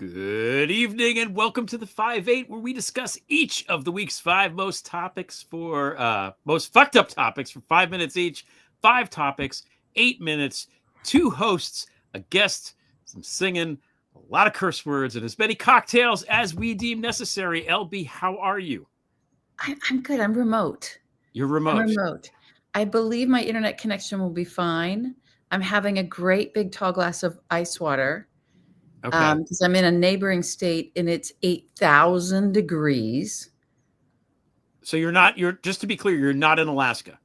Good evening and welcome to the 5-8, where we discuss each of the week's 5 most fucked up topics for 5 minutes each. 5 topics, 8 minutes, 2 hosts, a guest, some singing, a lot of curse words, and as many cocktails as we deem necessary. LB, how are you? I'm good. I'm remote. You're remote. I'm remote. I believe my internet connection will be fine. I'm having a great big tall glass of ice water. Okay. Because I'm in a neighboring state and it's 8,000 degrees. So just to be clear, you're not in Alaska.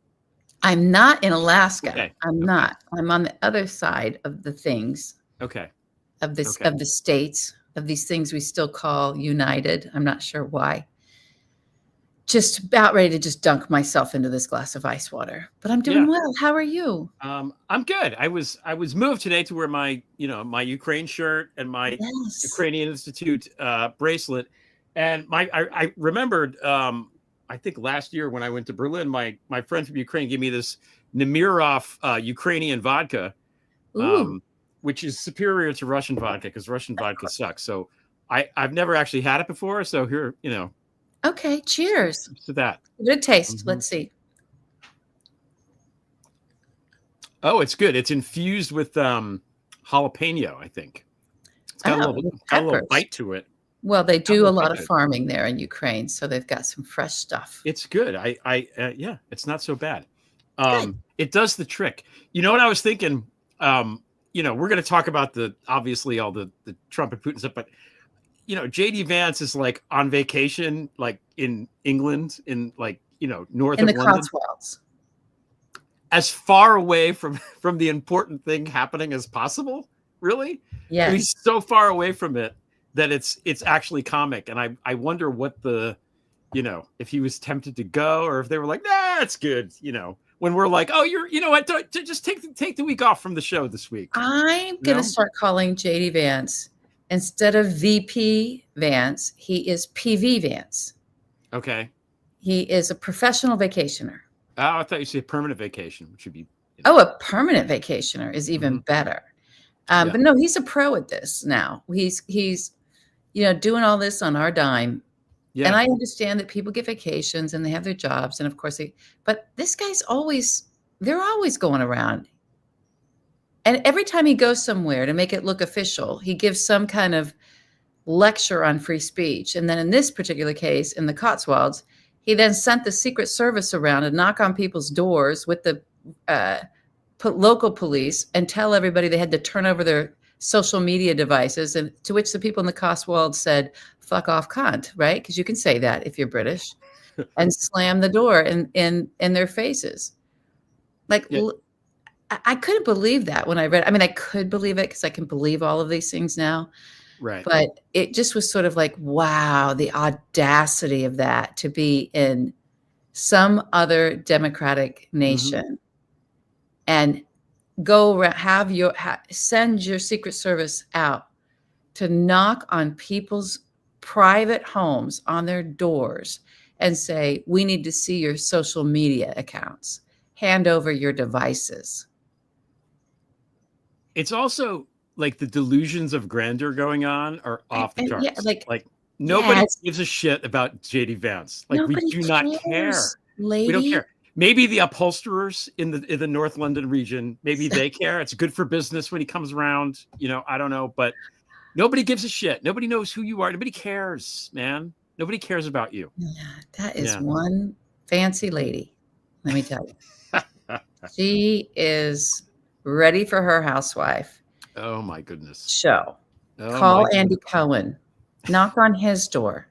I'm not in Alaska. Okay. I'm not. I'm on the other side of the things. Okay. Of the states, of these things we still call united. I'm not sure why. Just about ready to just dunk myself into this glass of ice water, but I'm doing well. How are you? I'm good. I was moved today to wear my Ukraine shirt and my Ukrainian Institute bracelet, and I remembered I think last year when I went to Berlin, my friend from Ukraine gave me this Nemirov Ukrainian vodka, which is superior to Russian vodka because Russian vodka sucks. So I've never actually had it before. So here, Okay, cheers to that. Good taste. Mm-hmm. Let's see. Oh, it's good. It's infused with jalapeno, I think. It's got a little bite to it. Well, they do a lot of farming there in Ukraine, so they've got some fresh stuff. It's good. Yeah, it's not so bad. It does the trick. You know what I was thinking? We're going to talk about obviously all the Trump and Putin stuff, but JD Vance is like on vacation, like in England, in like, north of London. In the Cotswolds. As far away from the important thing happening as possible, really? Yeah. He's so far away from it that it's actually comic. And I wonder what if he was tempted to go or if they were like, nah, it's good, when we're like, oh, just take the week off from the show this week. I'm going to start calling JD Vance. Instead of VP Vance, he is PV Vance. Okay. He is a professional vacationer. Oh, I thought you said permanent vacation, which would be. Oh, a permanent vacationer is even better. But no, he's a pro at this now. He's doing all this on our dime. Yeah. And I understand that people get vacations and they have their jobs. And of course, but this guy's they're always going around. And every time he goes somewhere to make it look official, he gives some kind of lecture on free speech. And then in this particular case, in the Cotswolds, he then sent the Secret Service around and knock on people's doors with the local police and tell everybody they had to turn over their social media devices. And to which the people in the Cotswolds said, fuck off, cunt, right? Because you can say that if you're British, and slam the door in their faces. Like, I couldn't believe that when I read. I mean, I could believe it because I can believe all of these things now. Right. But it just was sort of like, wow, the audacity of that to be in some other democratic nation and go send your Secret Service out to knock on people's private homes on their doors and say, we need to see your social media accounts. Hand over your devices. It's also like the delusions of grandeur going on are off the charts. Yeah, like nobody gives a shit about JD Vance. Like we do not care. Lady. We don't care. Maybe the upholsterers in the North London region, maybe they care. It's good for business when he comes around. I don't know, but nobody gives a shit. Nobody knows who you are. Nobody cares, man. Nobody cares about you. Yeah, that is one fancy lady. Let me tell you. She is ready for her housewife. Oh my goodness. Show. Call Andy Cohen. Knock on his door.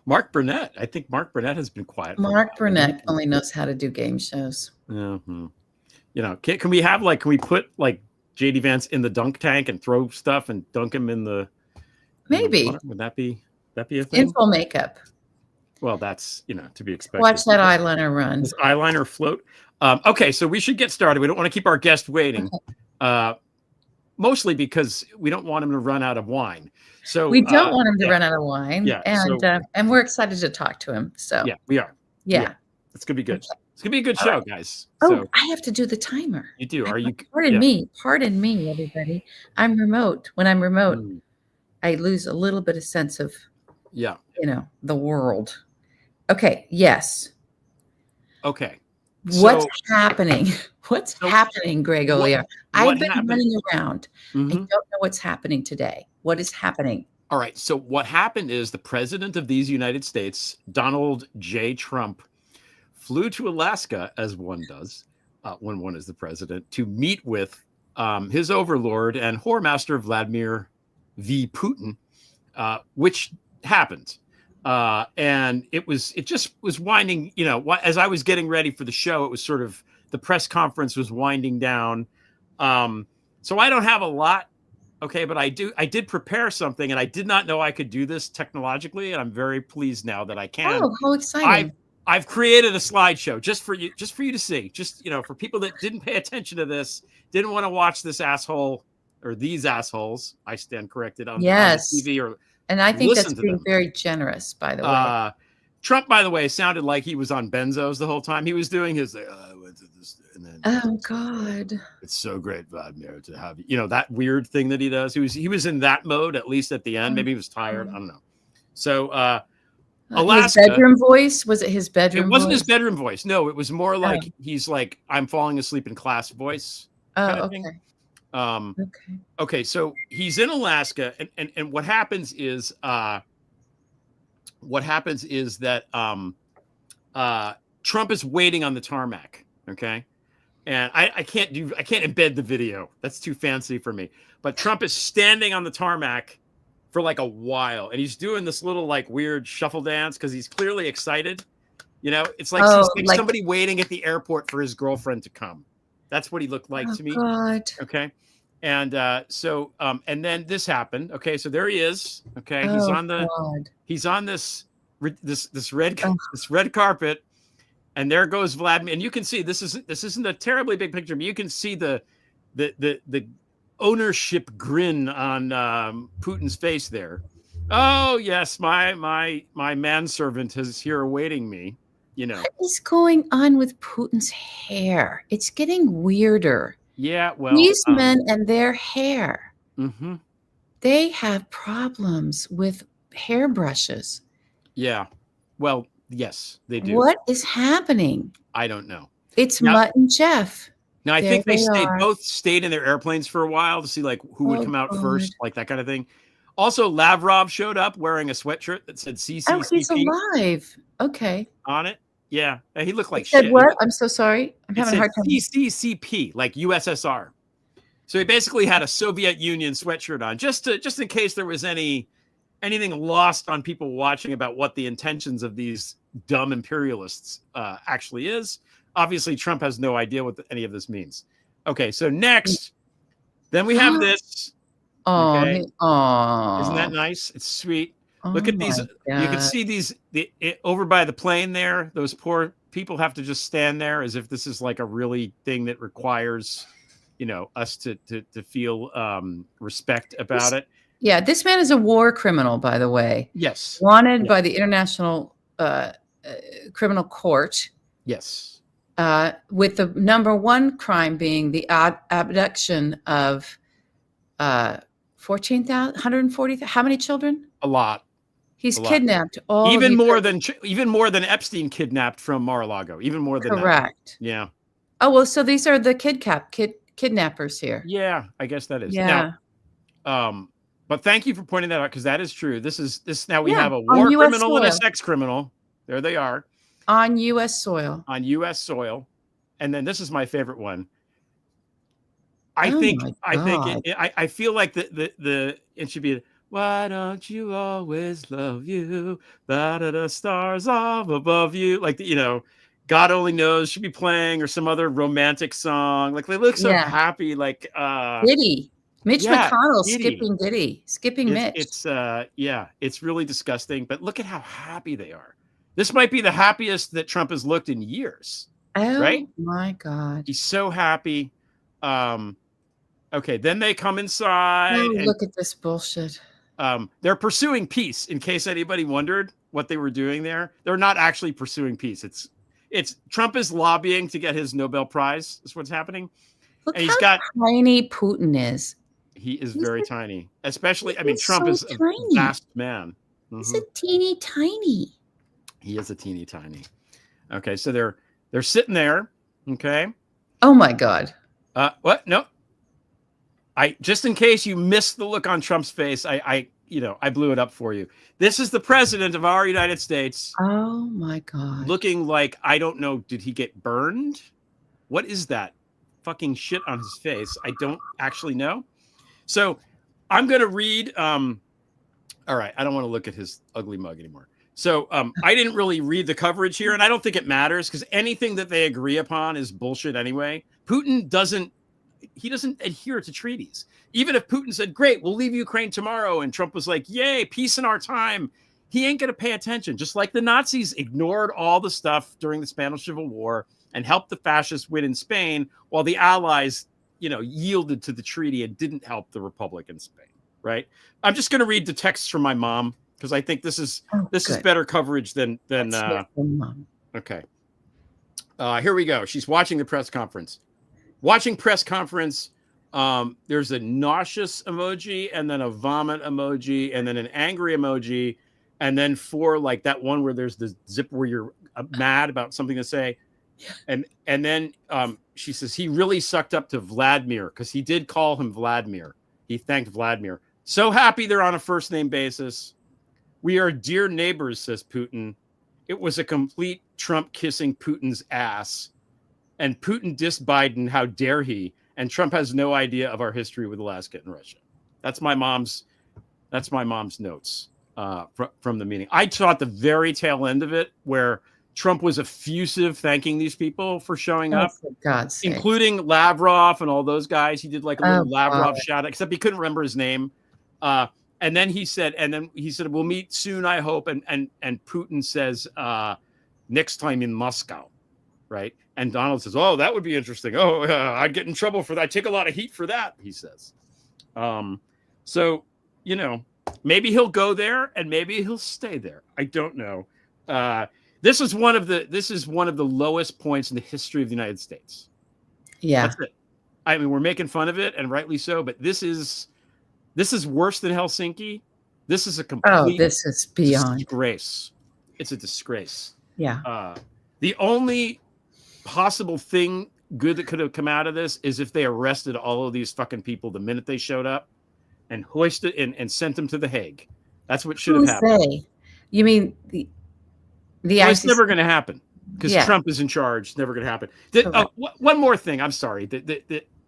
Mark Burnett. I think Mark Burnett has been quiet. Mark Burnett only knows how to do game shows. Mm-hmm. Can we put like JD Vance in the dunk tank and throw stuff and dunk him in the maybe water? Would that be a thing? In full makeup. Well, that's, to be expected. Watch that eyeliner run. Does eyeliner float? Okay, so we should get started. We don't want to keep our guest waiting, mostly because we don't want him to run out of wine. So we don't want him to run out of wine. Yeah, and we're excited to talk to him. So yeah, we are. Yeah. It's going to be good. It's gonna be a good show, guys. Oh, So I have to do the timer. you do. Are you? Pardon me, everybody. I'm remote. When I'm remote, I lose a little bit of sense of, the world. Okay. Yes. Okay. What's happening? What's happening, Greg Olear? I've been running around. I don't know what's happening today. What is happening? All right. So what happened is the president of these United States, Donald J. Trump, flew to Alaska, as one does when one is the president, to meet with his overlord and whoremaster Vladimir V. Putin, which happened. And it just was winding, as I was getting ready for the show, it was sort of, the press conference was winding down. So I don't have a lot. Okay. But I did prepare something, and I did not know I could do this technologically. And I'm very pleased now that I can. Oh, how exciting. I've created a slideshow just for you to see, for people that didn't pay attention to this, didn't want to watch this asshole or these assholes. I stand corrected on TV and I think that's being very generous, by the way. Trump, by the way, sounded like he was on benzos the whole time. He was doing his, I went to this, and then, oh God, it's so great, Vladimir, to have you. That weird thing that he does. He was in that mode, at least at the end. Maybe he was tired. I don't know. So, Alaska, his bedroom voice? Was it his bedroom? It wasn't his bedroom voice. No, it was more like he's like, I'm falling asleep in class voice. Oh, okay. Okay. So he's in Alaska, and what happens is that Trump is waiting on the tarmac. Okay. And I can't embed the video. That's too fancy for me. But Trump is standing on the tarmac for like a while, and he's doing this little like weird shuffle dance because he's clearly excited. It's like, like somebody waiting at the airport for his girlfriend to come. That's what he looked like to me. God. Okay. And and then this happened. Okay, so there he is. Okay, he's on this red carpet, and there goes Vladimir. And you can see this isn't a terribly big picture, but you can see the ownership grin on Putin's face there. Oh yes, my manservant is here awaiting me. What is going on with Putin's hair? It's getting weirder. Yeah, well, these men and their hair, mm-hmm. They have problems with hairbrushes. Yeah, well, yes, they do. What is happening? I don't know. It's Mutt and Jeff. Now, I think they both stayed in their airplanes for a while to see like who would come out first, like that kind of thing. Also, Lavrov showed up wearing a sweatshirt that said CCCP. Oh, he's alive. Okay. On it. Yeah. He looked like shit. Said what? I'm so sorry. I'm having a hard time. CCCP, like USSR. So he basically had a Soviet Union sweatshirt on, just in case there was anything lost on people watching about what the intentions of these dumb imperialists actually is. Obviously, Trump has no idea what any of this means. Okay, so next, then we have this. Okay. Isn't that nice? It's sweet. Look at these. God. You can see these over by the plane there. Those poor people have to just stand there as if this is like a really thing that requires, us to feel respect about it. Yeah, this man is a war criminal, by the way. Yes. Wanted by the International Criminal Court. Yes. With the number one crime being the abduction of 140,000. How many children? A lot. He's kidnapped all. Even more than Epstein kidnapped from Mar-a-Lago. Even more than correct. That. Yeah. Oh well, so these are the kidnappers here. Yeah, I guess that is. Yeah. Now, but thank you for pointing that out because that is true. Now we have a war criminal and a sex criminal. There they are. On U.S. soil. On U.S. soil, and then this is my favorite one. I feel like the it should be. Why don't you always love you? The stars all above you. Like God Only Knows should be playing, or some other romantic song. Like they look so happy. Like Diddy. Mitch McConnell skipping Mitch. It's really disgusting. But look at how happy they are. This might be the happiest that Trump has looked in years. Oh right? My God. He's so happy. Okay, then they come inside. Oh, look at this bullshit. They're pursuing peace. In case anybody wondered what they were doing there, they're not actually pursuing peace. it's Trump is lobbying to get his Nobel Prize. That's what's happening. Look and how tiny Putin is. He is very tiny, especially. I mean, Trump is a vast man. He's a teeny tiny. He is a teeny tiny. Okay, so they're sitting there. Okay. Oh my God. What? No. Just in case you missed the look on Trump's face, I blew it up for you. This is the president of our United States. Oh my God. Looking like, I don't know, did he get burned? What is that fucking shit on his face? I don't actually know. So I'm going to read. All right. I don't want to look at his ugly mug anymore. So I didn't really read the coverage here, and I don't think it matters because anything that they agree upon is bullshit anyway. Putin doesn't adhere to treaties. Even if Putin said, great, we'll leave Ukraine tomorrow, and Trump was like, yay, peace in our time, he ain't going to pay attention. Just like the Nazis ignored all the stuff during the Spanish Civil War and helped the fascists win in Spain, while the Allies, yielded to the treaty and didn't help the Republic in Spain, right? I'm just going to read the texts from my mom because I think this is better coverage than okay. Here we go. She's watching the press conference. Watching press conference, there's a nauseous emoji and then a vomit emoji and then an angry emoji. And then for like that one where there's the zip where you're mad about something to say. And then she says, he really sucked up to Vladimir because he did call him Vladimir. He thanked Vladimir. So happy they're on a first name basis. We are dear neighbors, says Putin. It was a complete Trump kissing Putin's ass. And Putin dissed Biden. How dare he? And Trump has no idea of our history with Alaska and Russia. That's my mom's notes from the meeting. I saw at the very tail end of it where Trump was effusive thanking these people for showing up, for God's sake, including Lavrov and all those guys. He did like a little Lavrov shout out, except he couldn't remember his name. And then he said, we'll meet soon, I hope. And Putin says, next time in Moscow, right? And Donald says, oh, that would be interesting. Oh, I'd get in trouble for that. I take a lot of heat for that, he says. So, maybe he'll go there and maybe he'll stay there. I don't know. This is one of the lowest points in the history of the United States. Yeah. That's it. I mean, we're making fun of it, and rightly so, but this is worse than Helsinki. This is a complete this is beyond disgrace. It's a disgrace. Yeah. The only possible thing good that could have come out of this is if they arrested all of these fucking people the minute they showed up and hoisted and sent them to The Hague. That's what should have happened. You mean the it's never going to happen because Trump is in charge. It's never going to happen. One more thing. I'm sorry.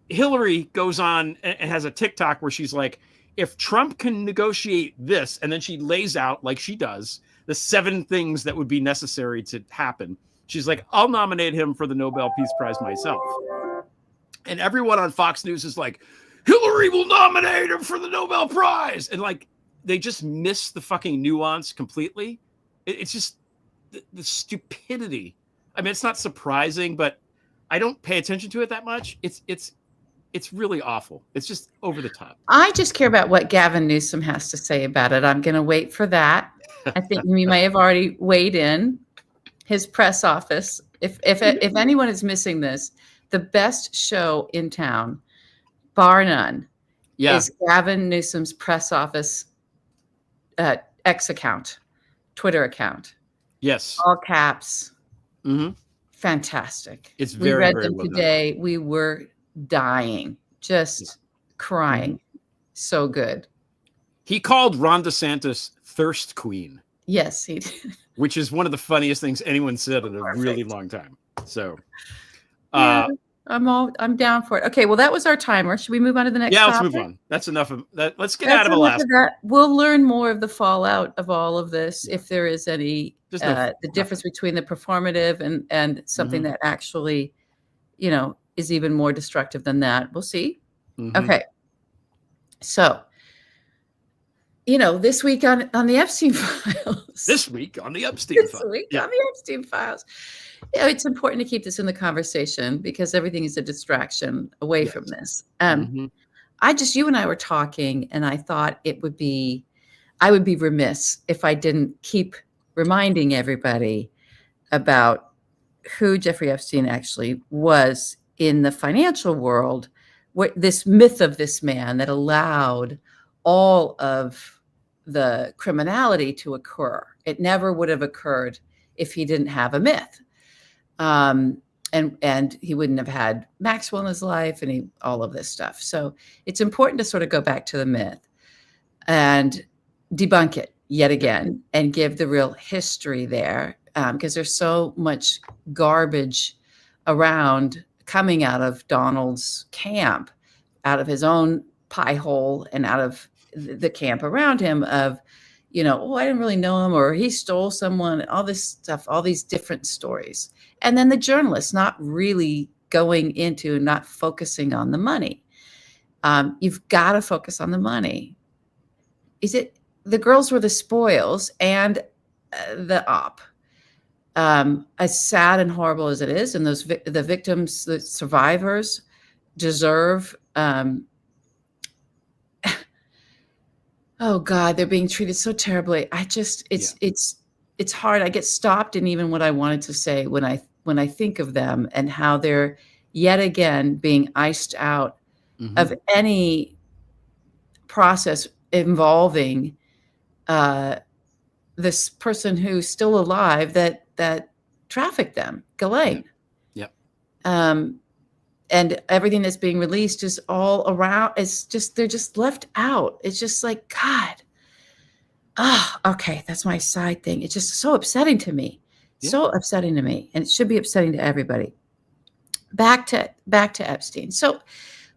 Hillary goes on and has a TikTok where she's like, if Trump can negotiate this, and then she lays out, like she does, the 7 things that would be necessary to happen. She's like, I'll nominate him for the Nobel Peace Prize myself. And everyone on Fox News is like, Hillary will nominate him for the Nobel Prize. And like, they just miss the fucking nuance completely. It's just the stupidity. I mean, it's not surprising, but I don't pay attention to it that much. It's really awful. It's just over the top. I just care about what Gavin Newsom has to say about it. I'm going to wait for that. I think we may have already weighed in. His press office. If anyone is missing this, the best show in town, bar none, is Gavin Newsom's press office X account, Twitter account. Yes, all caps. Mm-hmm. Fantastic. It's very. We read very them well today. done. We were dying, just crying. Mm-hmm. So good. He called Ron DeSantis Thirst Queen. Yes, he did. Which is one of the funniest things anyone said in a really long time. So, I'm down for it. Okay, well, that was our timer. Should we move on to the next topic? Let's move on. That's enough of that. Let's get out of Alaska. We'll learn more of the fallout of all of this, if there is any, the difference between the performative and something that actually, is even more destructive than that. We'll see. Mm-hmm. Okay. So, this week on the Epstein Files. This week on the Epstein Files. On the Epstein Files. It's important to keep this in the conversation because everything is a distraction away from this. You and I were talking, and I thought I would be remiss if I didn't keep reminding everybody about who Jeffrey Epstein actually was in the financial world, where this myth of this man that allowed all of the criminality to occur. It never would have occurred if he didn't have a myth. And he wouldn't have had Maxwell in his life and all of this stuff. So it's important to sort of go back to the myth and debunk it yet again and give the real history there, because there's so much garbage around coming out of Donald's camp, out of his own pie hole and out of the camp around him of, I didn't really know him, or he stole someone, all this stuff, all these different stories. And then the journalists not really going into, not focusing on the money. You've got to focus on the money. The girls were the spoils and the op. As sad and horrible as it is, and the victims, the survivors deserve, oh God, they're being treated so terribly. It's hard. I get stopped in even what I wanted to say when I think of them and how they're yet again being iced out of any process involving this person who's still alive that trafficked them, Ghislaine. Yep. And everything that's being released is all around. They're just left out. It's just like, God. Okay, that's my side thing. It's just so upsetting to me. Yeah. So upsetting to me. And it should be upsetting to everybody. Back to Epstein. So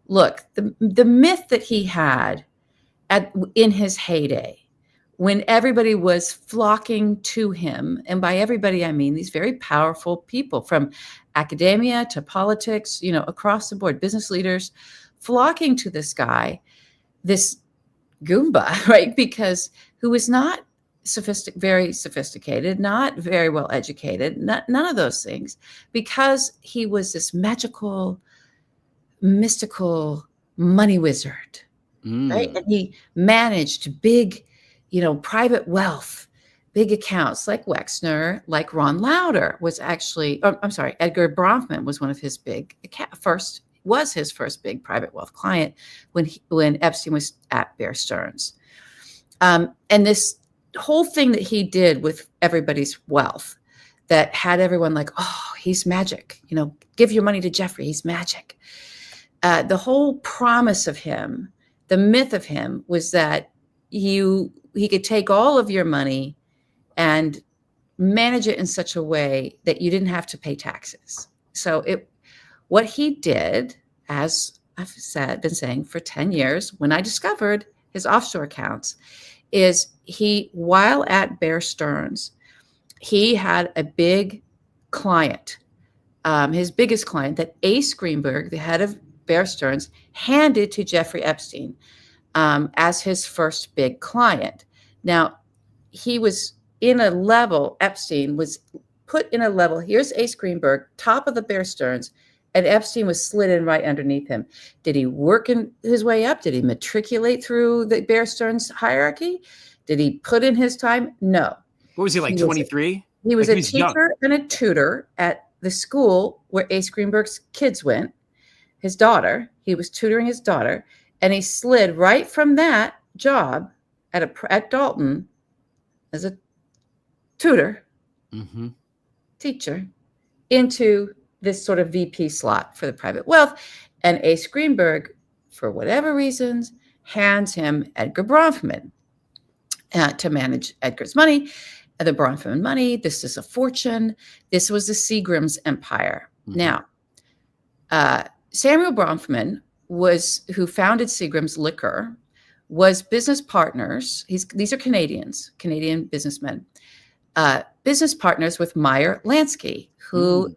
look, the myth that he had in his heyday, when everybody was flocking to him, and by everybody, I mean these very powerful people from academia to politics, across the board, business leaders flocking to this guy, this Goomba, right? Because who was not very sophisticated, not very well educated, none of those things, because he was this magical, mystical money wizard, right? And he managed big, private wealth, big accounts like Wexner, like Ron Lauder was actually, Edgar Bronfman was one of his his first big private wealth client when Epstein was at Bear Stearns. And this whole thing that he did with everybody's wealth that had everyone like, oh, he's magic, give your money to Jeffrey, he's magic. The whole promise of him, the myth of him was that he could take all of your money and manage it in such a way that you didn't have to pay taxes. So what he did, as I've been saying for 10 years, when I discovered his offshore accounts, is while at Bear Stearns, he had a big client, his biggest client, that Ace Greenberg, the head of Bear Stearns, handed to Jeffrey Epstein as his first big client. Now, he was in a level, Epstein was put in a level, here's Ace Greenberg, top of the Bear Stearns, and Epstein was slid in right underneath him. Did he work his way up? Did he matriculate through the Bear Stearns hierarchy? Did he put in his time? No. What was he, like 23? He was a teacher and a tutor at the school where Ace Greenberg's kids went, his daughter. He was tutoring his daughter, and he slid right from that job at Dalton as a tutor, teacher, into this sort of VP slot for the private wealth. And Ace Greenberg, for whatever reasons, hands him Edgar Bronfman to manage Edgar's money, the Bronfman money. This is a fortune. This was the Seagram's empire. Now, Samuel Bronfman who founded Seagram's Liquor, was business partners. These are Canadian businessmen, business partners with Meyer Lansky, who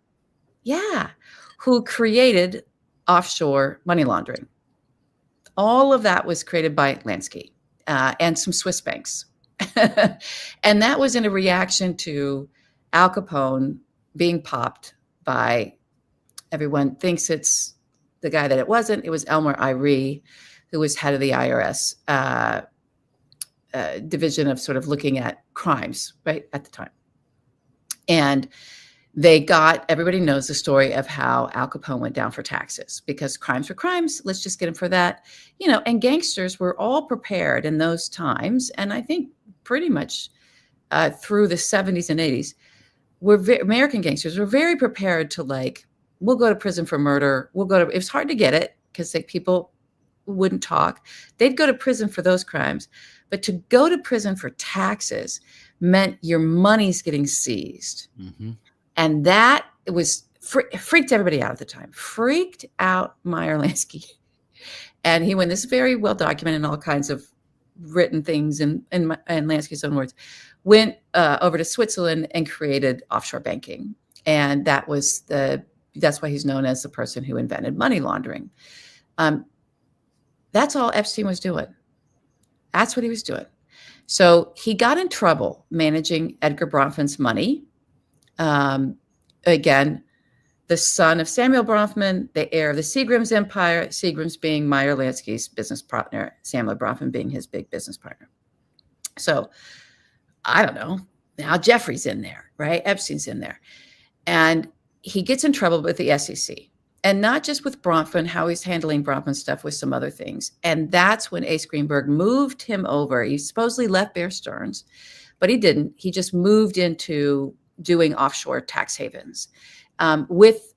created offshore money laundering. All of that was created by Lansky and some Swiss banks. And that was in a reaction to Al Capone being popped by, everyone thinks it's the guy that it wasn't. It was Elmer Iree, who was head of the IRS division of sort of looking at crimes, right, at the time. And Everybody knows the story of how Al Capone went down for taxes, because crimes were crimes. Let's just get him for that. And gangsters were all prepared in those times. And I think pretty much through the 70s and 80s, American gangsters were very prepared to, like, we'll go to prison for murder. It was hard to get it because people wouldn't talk. They'd go to prison for those crimes. But to go to prison for taxes meant your money's getting seized. Mm-hmm. And that freaked everybody out at the time. Freaked out Meyer Lansky. And this is very well documented in all kinds of written things and Lansky's own words, went over to Switzerland and created offshore banking. And that's why he's known as the person who invented money laundering. That's all Epstein was doing. That's what he was doing. So he got in trouble managing Edgar Bronfman's money. Again, the son of Samuel Bronfman, the heir of the Seagram's empire, Seagram's being Meyer Lansky's business partner, Samuel Bronfman being his big business partner. So I don't know. Now Jeffrey's in there, right? Epstein's in there. And he gets in trouble with the SEC. And not just with Bronfman, how he's handling Bronfman stuff with some other things. And that's when Ace Greenberg moved him over. He supposedly left Bear Stearns, but he didn't. He just moved into doing offshore tax havens with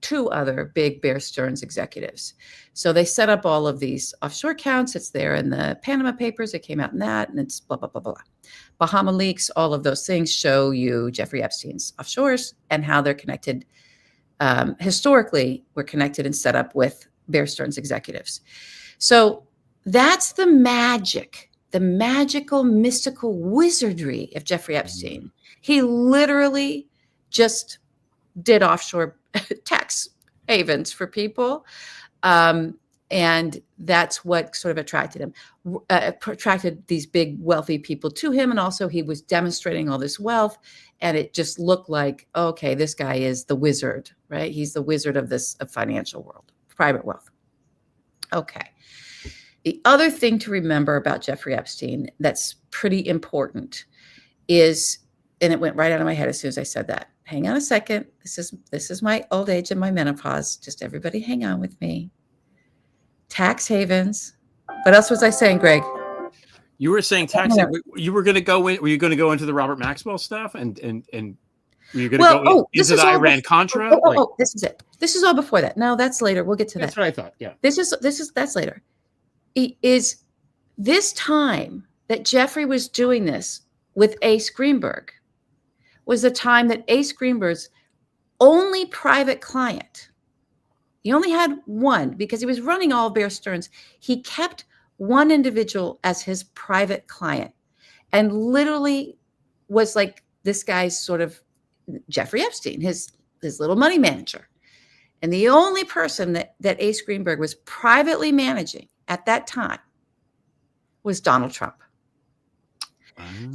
two other big Bear Stearns executives. So they set up all of these offshore accounts. It's there in the Panama Papers. It came out in that, and it's blah, blah, blah, blah. Bahama Leaks, all of those things show you Jeffrey Epstein's offshores and how they're connected. Historically, were connected and set up with Bear Stearns executives. So that's the magical, mystical wizardry of Jeffrey Epstein. He literally just did offshore tax havens for people. And that's what sort of attracted him, attracted these big wealthy people to him. And also he was demonstrating all this wealth, and it just looked like, okay, this guy is the wizard, right? He's the wizard of financial world, private wealth. Okay. The other thing to remember about Jeffrey Epstein that's pretty important is, and it went right out of my head as soon as I said that. Hang on a second. This is my old age and my menopause. Just everybody hang on with me. Tax havens. What else was I saying, Greg? You were saying tax. You were going to go in. Were you going to go into the Robert Maxwell stuff and were you going to go into the Iran Contra? This is it. This is all before that. No, that's later. We'll get to that. That's what I thought. Yeah. That's later. Is this time that Jeffrey was doing this with Ace Greenberg was the time that Ace Greenberg's only private client. He only had one because he was running all of Bear Stearns. He kept one individual as his private client and literally was like this guy's sort of Jeffrey Epstein, his little money manager. And the only person that Ace Greenberg was privately managing at that time was Donald Trump.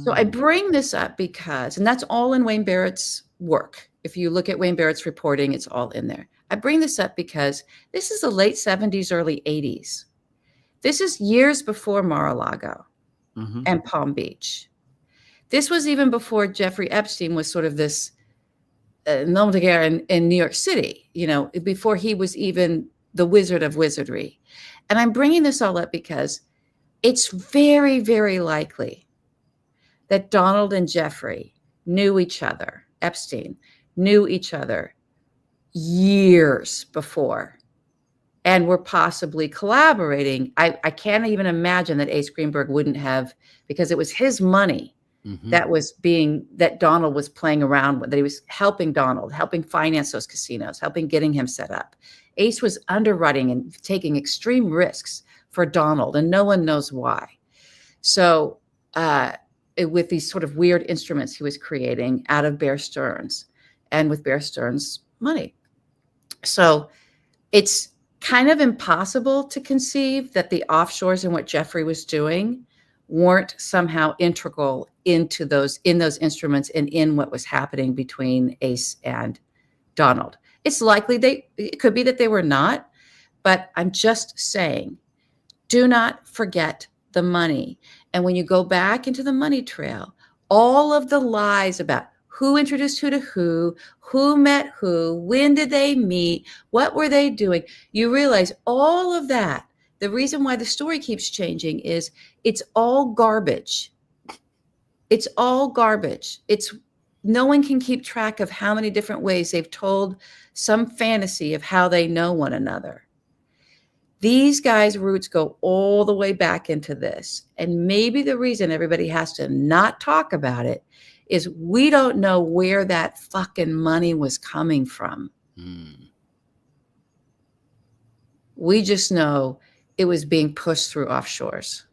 So I bring this up because, and that's all in Wayne Barrett's work. If you look at Wayne Barrett's reporting, it's all in there. I bring this up because this is the late 70s, early 80s. This is years before Mar-a-Lago and Palm Beach. This was even before Jeffrey Epstein was sort of this nom de guerre in New York City, before he was even the wizard of wizardry. And I'm bringing this all up because it's very, very likely that Donald and Jeffrey knew each other, Epstein knew each other years before and were possibly collaborating. I can't even imagine that Ace Greenberg wouldn't have, because it was his money that Donald was playing around with, that he was helping Donald, helping finance those casinos, helping getting him set up. Ace was underwriting and taking extreme risks for Donald, and no one knows why. So with these sort of weird instruments he was creating out of Bear Stearns and with Bear Stearns money. So it's kind of impossible to conceive that the offshores and what Jeffrey was doing weren't somehow integral in those instruments and in what was happening between Ace and Donald. It's likely it could be that they were not, but I'm just saying, do not forget the money. And when you go back into the money trail, all of the lies about who introduced who to who met who, when did they meet, what were they doing. You realize all of that. The reason why the story keeps changing is it's all garbage. It's all garbage. No one can keep track of how many different ways they've told some fantasy of how they know one another. These guys' roots go all the way back into this. And maybe the reason everybody has to not talk about it is we don't know where that fucking money was coming from. We just know it was being pushed through offshores.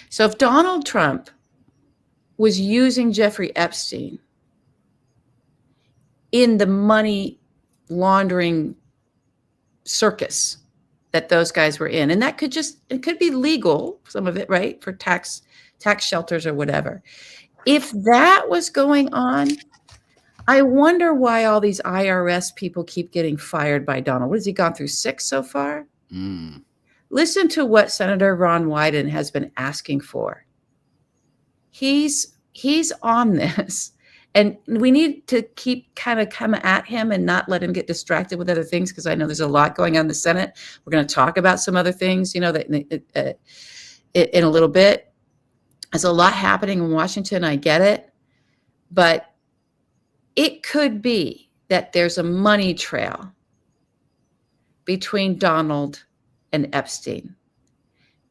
So if Donald Trump was using Jeffrey Epstein in the money laundering circus that those guys were in, and that it could be legal, some of it, right, for tax shelters or whatever. If that was going on, I wonder why all these IRS people keep getting fired by Donald. What has he gone through, 6 so far? Listen to what Senator Ron Wyden has been asking for. He's on this, and we need to keep kind of coming at him and not let him get distracted with other things, because I know there's a lot going on in the Senate. We're going to talk about some other things, in a little bit. There's a lot happening in Washington. I get it, but it could be that there's a money trail between Donald and Epstein,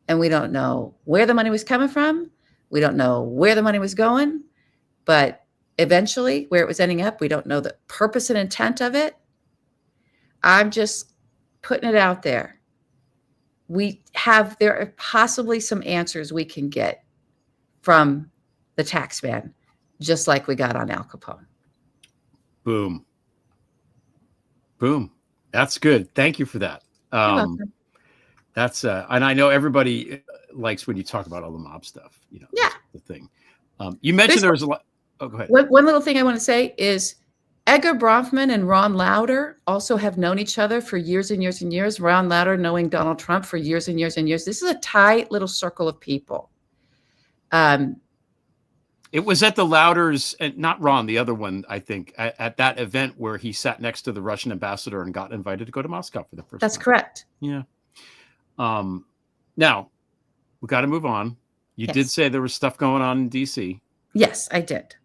and we don't know where the money was coming from. We don't know where the money was going, but eventually where it was ending up, we don't know the purpose and intent of it. I'm just putting it out there. There are possibly some answers we can get from the tax man, just like we got on Al Capone. Boom. Boom. That's good. Thank you for that. That's and I know everybody likes when you talk about all the mob stuff. Yeah. That's the thing. You mentioned there was a lot. Oh, go ahead. One little thing I want to say is Edgar Bronfman and Ron Lauder also have known each other for years and years and years. Ron Lauder knowing Donald Trump for years and years and years. This is a tight little circle of people. It was at the Lauders, and not Ron, the other one, I think, at that event where he sat next to the Russian ambassador and got invited to go to Moscow for the first time. That's correct. Yeah. Now, we got to move on. You did say there was stuff going on in D.C. Yes, I did.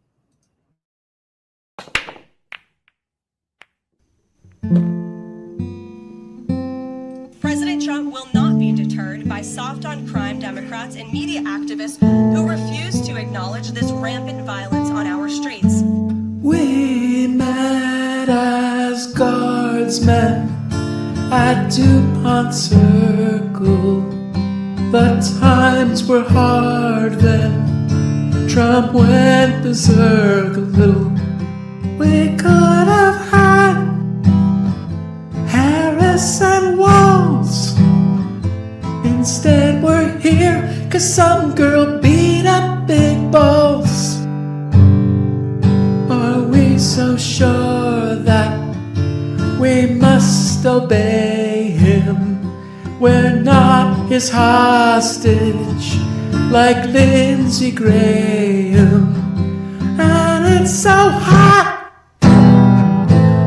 President Trump will not be deterred by soft-on-crime Democrats and media activists who refuse to acknowledge this rampant violence on our streets. We met as guardsmen at Dupont Circle. The times were hard then. Trump went berserk a little. We could have had Harris and Walls. Instead we're here 'cause some girl beat up big balls. Are we so sure that we must obey him? We're not his hostage like Lindsey Graham. And it's so hot,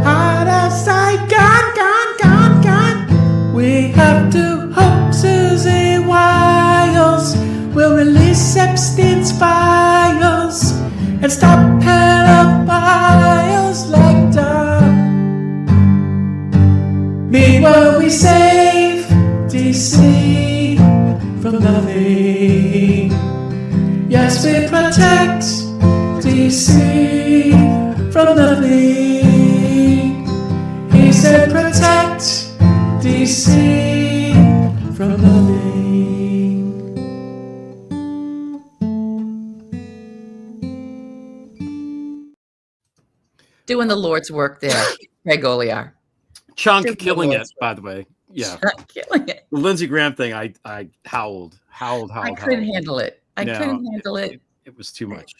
hot outside, gone, gone, gone, gone. We have to hope Susie Wiles will release Epstein's files and stop pedophiles like Don. Meanwhile we save DC from nothing. Yes, we protect DC from nothing. He said protect DC from nothing. Doing the Lord's work there, Greg Olear. Chunk killing it, by the way. Yeah. Killing it. The Lindsey Graham thing, I howled. I couldn't handle it. Couldn't handle it. It was too much.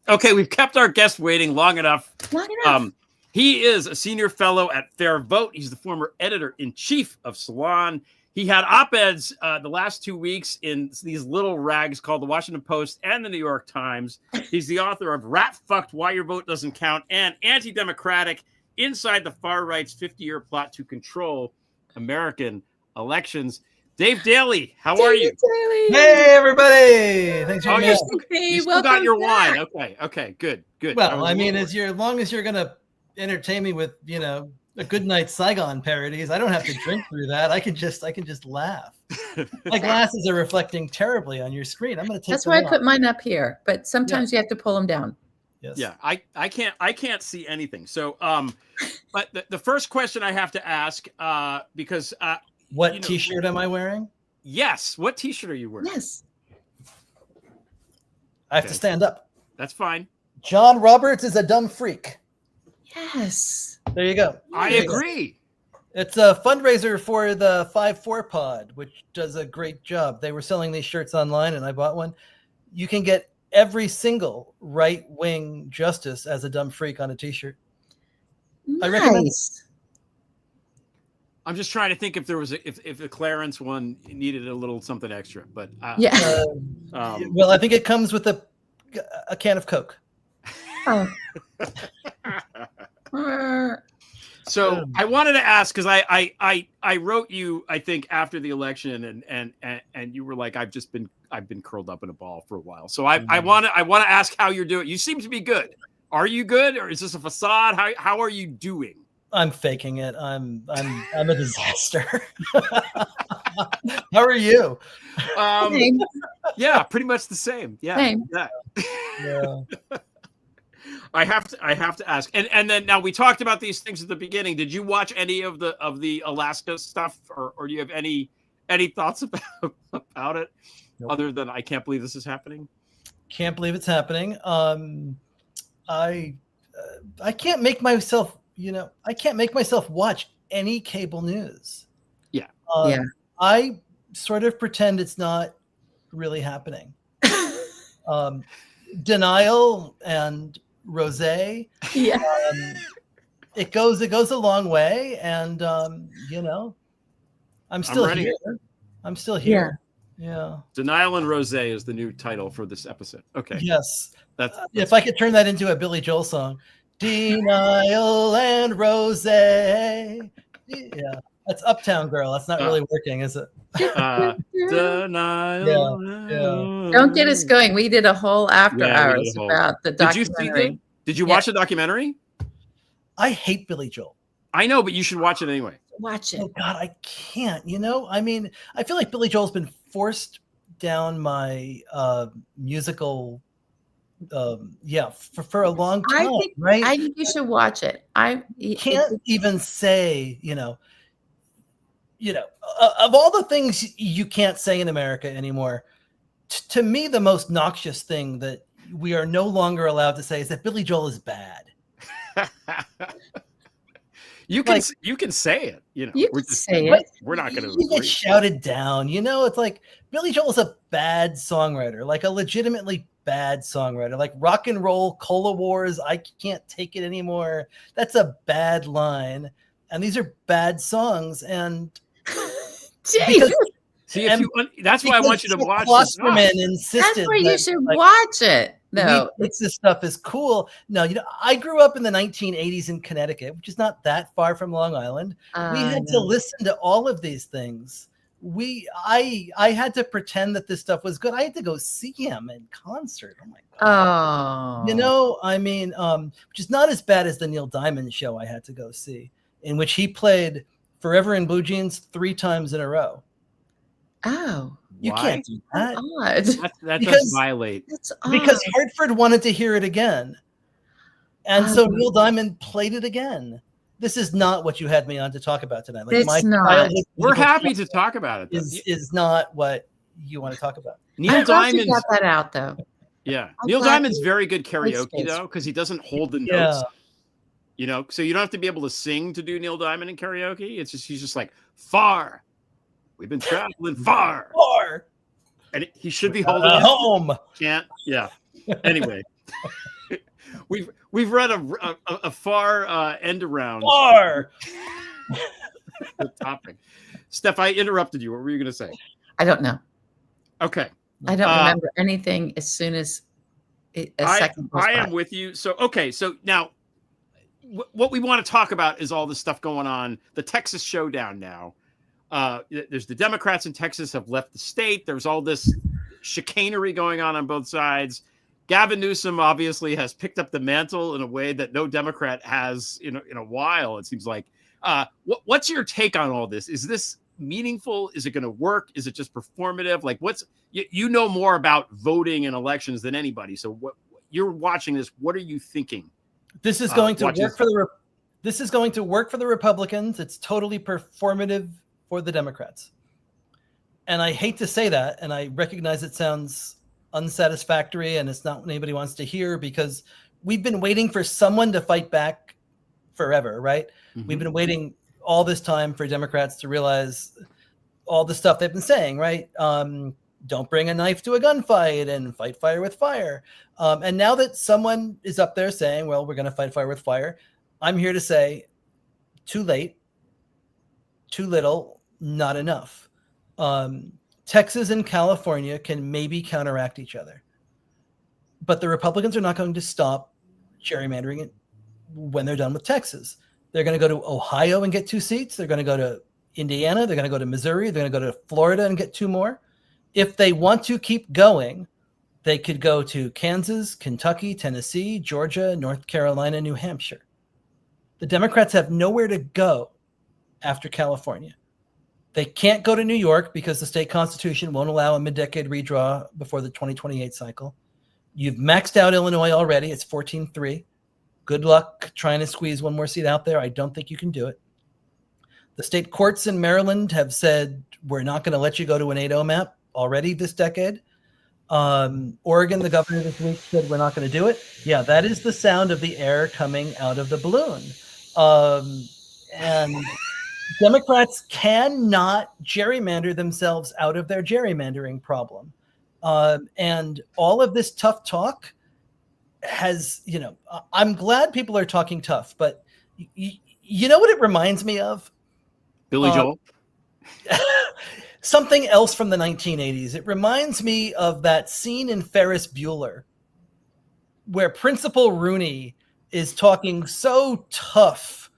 Okay, we've kept our guest waiting long enough. He is a senior fellow at Fair Vote. He's the former editor-in-chief of Salon. He had op-eds the last 2 weeks in these little rags called the Washington Post and the New York Times. He's the author of Rat Fucked, Why Your Vote Doesn't Count, and Anti-Democratic, Inside the Far Right's 50-Year Plot to Control American Elections. Dave Daley, how are you? Daley. Hey, everybody. Thanks for you Hey, still got your back. wine. Okay, good. Well, I mean, as long as you're going to entertain me with, a good night Saigon parodies, I don't have to drink through that. I can just laugh. My glasses are reflecting terribly on your screen. I'm going to take That's why I put mine up here, but sometimes you have to pull them down. Yes. Yeah, I can't see anything. So, but the first question I have to ask, because what T-shirt am I wearing? Yes. What T-shirt are you wearing? Yes. I have to stand up. That's fine. John Roberts is a dumb freak. Yes. There you go. I agree. It's a fundraiser for the 5-4 pod, which does a great job. They were selling these shirts online, and I bought one. You can get every single right-wing justice as a dumb freak on a T-shirt. Nice. I recommend it. I'm just trying to think if there was if the Clarence one needed a little something extra, but Yeah. Well, I think it comes with a can of Coke. Oh. So I wanted to ask, because I wrote you, I think, after the election, and you were like, I've been curled up in a ball for a while. So I want to ask how you're doing. You seem to be good. Are you good, or is this a facade? How are you doing? I'm faking it. I'm a disaster. How are you? Yeah, pretty much the same. Yeah. Same. Yeah. I have to ask, and then now we talked about these things at the beginning. Did you watch any of the Alaska stuff, or do you have any thoughts about it? Nope. Other than I can't believe this is happening? Can't believe it's happening. I can't make myself. I can't make myself watch any cable news. Yeah. I sort of pretend it's not really happening. Denial and rosé. Yeah. It goes a long way, and I'm still here. I'm still here. Yeah. Denial and Rosé is the new title for this episode. Okay. Yes. That's if I could turn that into a Billy Joel song. Denial and Rosé. Yeah. That's Uptown Girl. That's not really working, is it? Denial. Yeah. Don't get us going. We did a whole after hours about the documentary. Did you watch the documentary? I hate Billy Joel. I know, but you should watch it anyway. Watch it. Oh God, I can't. I mean, I feel like Billy Joel's been forced down my musical for a long time. I think you should watch it. You can't even say, of all the things you can't say in America anymore, to me, the most noxious thing that we are no longer allowed to say is that Billy Joel is bad. You can say it. You can say it. We're not going to. You get shouted down. It's like Billy Joel is a bad songwriter, like a legitimately bad songwriter, like Rock and Roll Cola Wars. I can't take it anymore. That's a bad line, and these are bad songs. And that's why I want you to watch this. Insisted that's why you should watch it. No, this stuff is cool. No, I grew up in the 1980s in Connecticut, which is not that far from Long Island. We had to listen to all of these things. I had to pretend that this stuff was good. I had to go see him in concert. Oh my God. Oh. Which is not as bad as the Neil Diamond show I had to go see, in which he played Forever in Blue Jeans 3 times in a row. Oh. You can't do that. That does violate. Because Hartford wanted to hear it again. And so Neil Diamond played it again. This is not what you had me on to talk about tonight. It's not. We're happy to talk about it. Is not what you want to talk about. Neil Diamond got that out though. Yeah. Neil Diamond's very good karaoke though, because he doesn't hold the notes. So you don't have to be able to sing to do Neil Diamond in karaoke. He's just like far. We've been traveling far. And he should be holding home. Can't. Yeah. Anyway, we've read a far end around. Far. the topic. Steph, I interrupted you. What were you going to say? I don't know. Okay. I don't remember anything as soon as a second goes by. I am with you. So, okay. So now what we want to talk about is all this stuff going on. The Texas showdown now. There's the Democrats in Texas have left the state. There's all this chicanery going on both sides. Gavin Newsom obviously has picked up the mantle in a way that no Democrat has in a while, it seems like. What's your take on all this? Is this meaningful? Is it going to work? Is it just performative? Like, you know more about voting and elections than anybody. So you're watching this. What are you thinking? This is going to work for this is going to work for the Republicans. It's totally performative for the Democrats. And I hate to say that, and I recognize it sounds unsatisfactory and it's not what anybody wants to hear, because we've been waiting for someone to fight back forever, right? Mm-hmm. We've been waiting all this time for Democrats to realize all the stuff they've been saying, right? Don't bring a knife to a gunfight and fight fire with fire. And now that someone is up there saying, well, we're going to fight fire with fire, I'm here to say, too late, too little, not enough. Texas and California can maybe counteract each other, but the Republicans are not going to stop gerrymandering it when they're done with Texas. They're going to go to Ohio and get 2 seats. They're going to go to Indiana. They're going to go to Missouri. They're going to go to Florida and get 2 more. If they want to keep going, they could go to Kansas, Kentucky, Tennessee, Georgia, North Carolina, New Hampshire. The Democrats have nowhere to go after California. They can't go to New York because the state constitution won't allow a mid-decade redraw before the 2028 cycle. You've maxed out Illinois already. It's 14-3. Good luck trying to squeeze one more seat out there. I don't think you can do it. The state courts in Maryland have said, we're not going to let you go to an 8-0 map already this decade. Oregon, the governor this week said, we're not going to do it. Yeah, that is the sound of the air coming out of the balloon. And Democrats cannot gerrymander themselves out of their gerrymandering problem. And all of this tough talk has, I'm glad people are talking tough, but you know what it reminds me of? Billy Joel? Something else from the 1980s. It reminds me of that scene in Ferris Bueller where Principal Rooney is talking so tough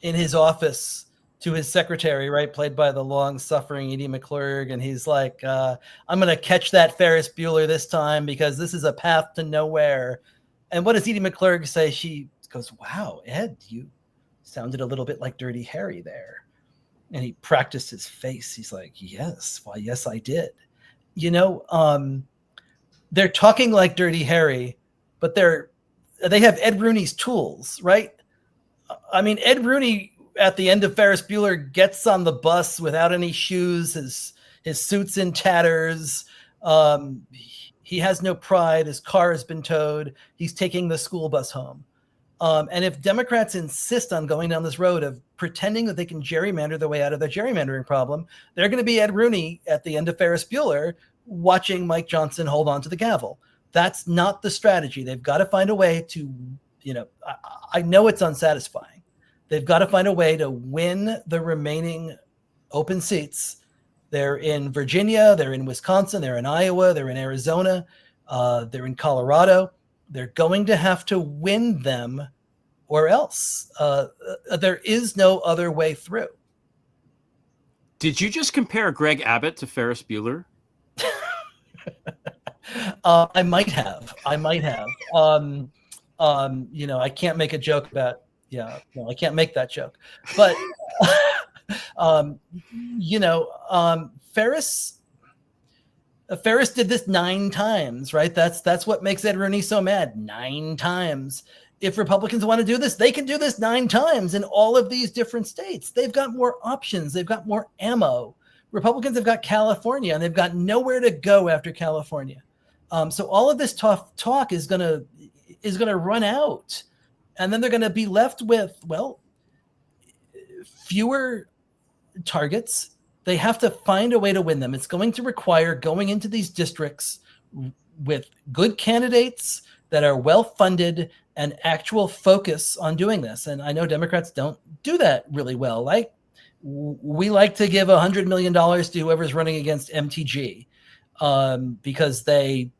in his office to his secretary, right, played by the long-suffering Edie McClurg, and he's like, I'm going to catch that Ferris Bueller this time because this is a path to nowhere. And what does Edie McClurg say? She goes, wow, Ed, you sounded a little bit like Dirty Harry there. And he practiced his face. He's like, yes, why, yes, I did. They're talking like Dirty Harry, but they have Ed Rooney's tools, right? I mean, Ed Rooney at the end of Ferris Bueller gets on the bus without any shoes, his suit's in tatters. He has no pride. His car has been towed. He's taking the school bus home. And if Democrats insist on going down this road of pretending that they can gerrymander their way out of their gerrymandering problem, they're going to be Ed Rooney at the end of Ferris Bueller watching Mike Johnson hold on to the gavel. That's not the strategy. They've got to find a way to, I know it's unsatisfying. They've got to find a way to win the remaining open seats. They're in Virginia, they're in Wisconsin, they're in Iowa, they're in Arizona, they're in Colorado. They're going to have to win them or else. There is no other way through. Did you just compare Greg Abbott to Ferris Bueller? I might have. I can't make a joke about, I can't make that joke. But, Ferris did this 9 times, right? That's what makes Ed Rooney so mad. 9 times. If Republicans want to do this, they can do this 9 times in all of these different states. They've got more options. They've got more ammo. Republicans have got California, and they've got nowhere to go after California. So all of this tough talk is gonna run out, and then they're gonna be left with, fewer targets. They have to find a way to win them. It's going to require going into these districts with good candidates that are well-funded and actual focus on doing this. And I know Democrats don't do that really well. Like we like to give $100 million to whoever's running against MTG because they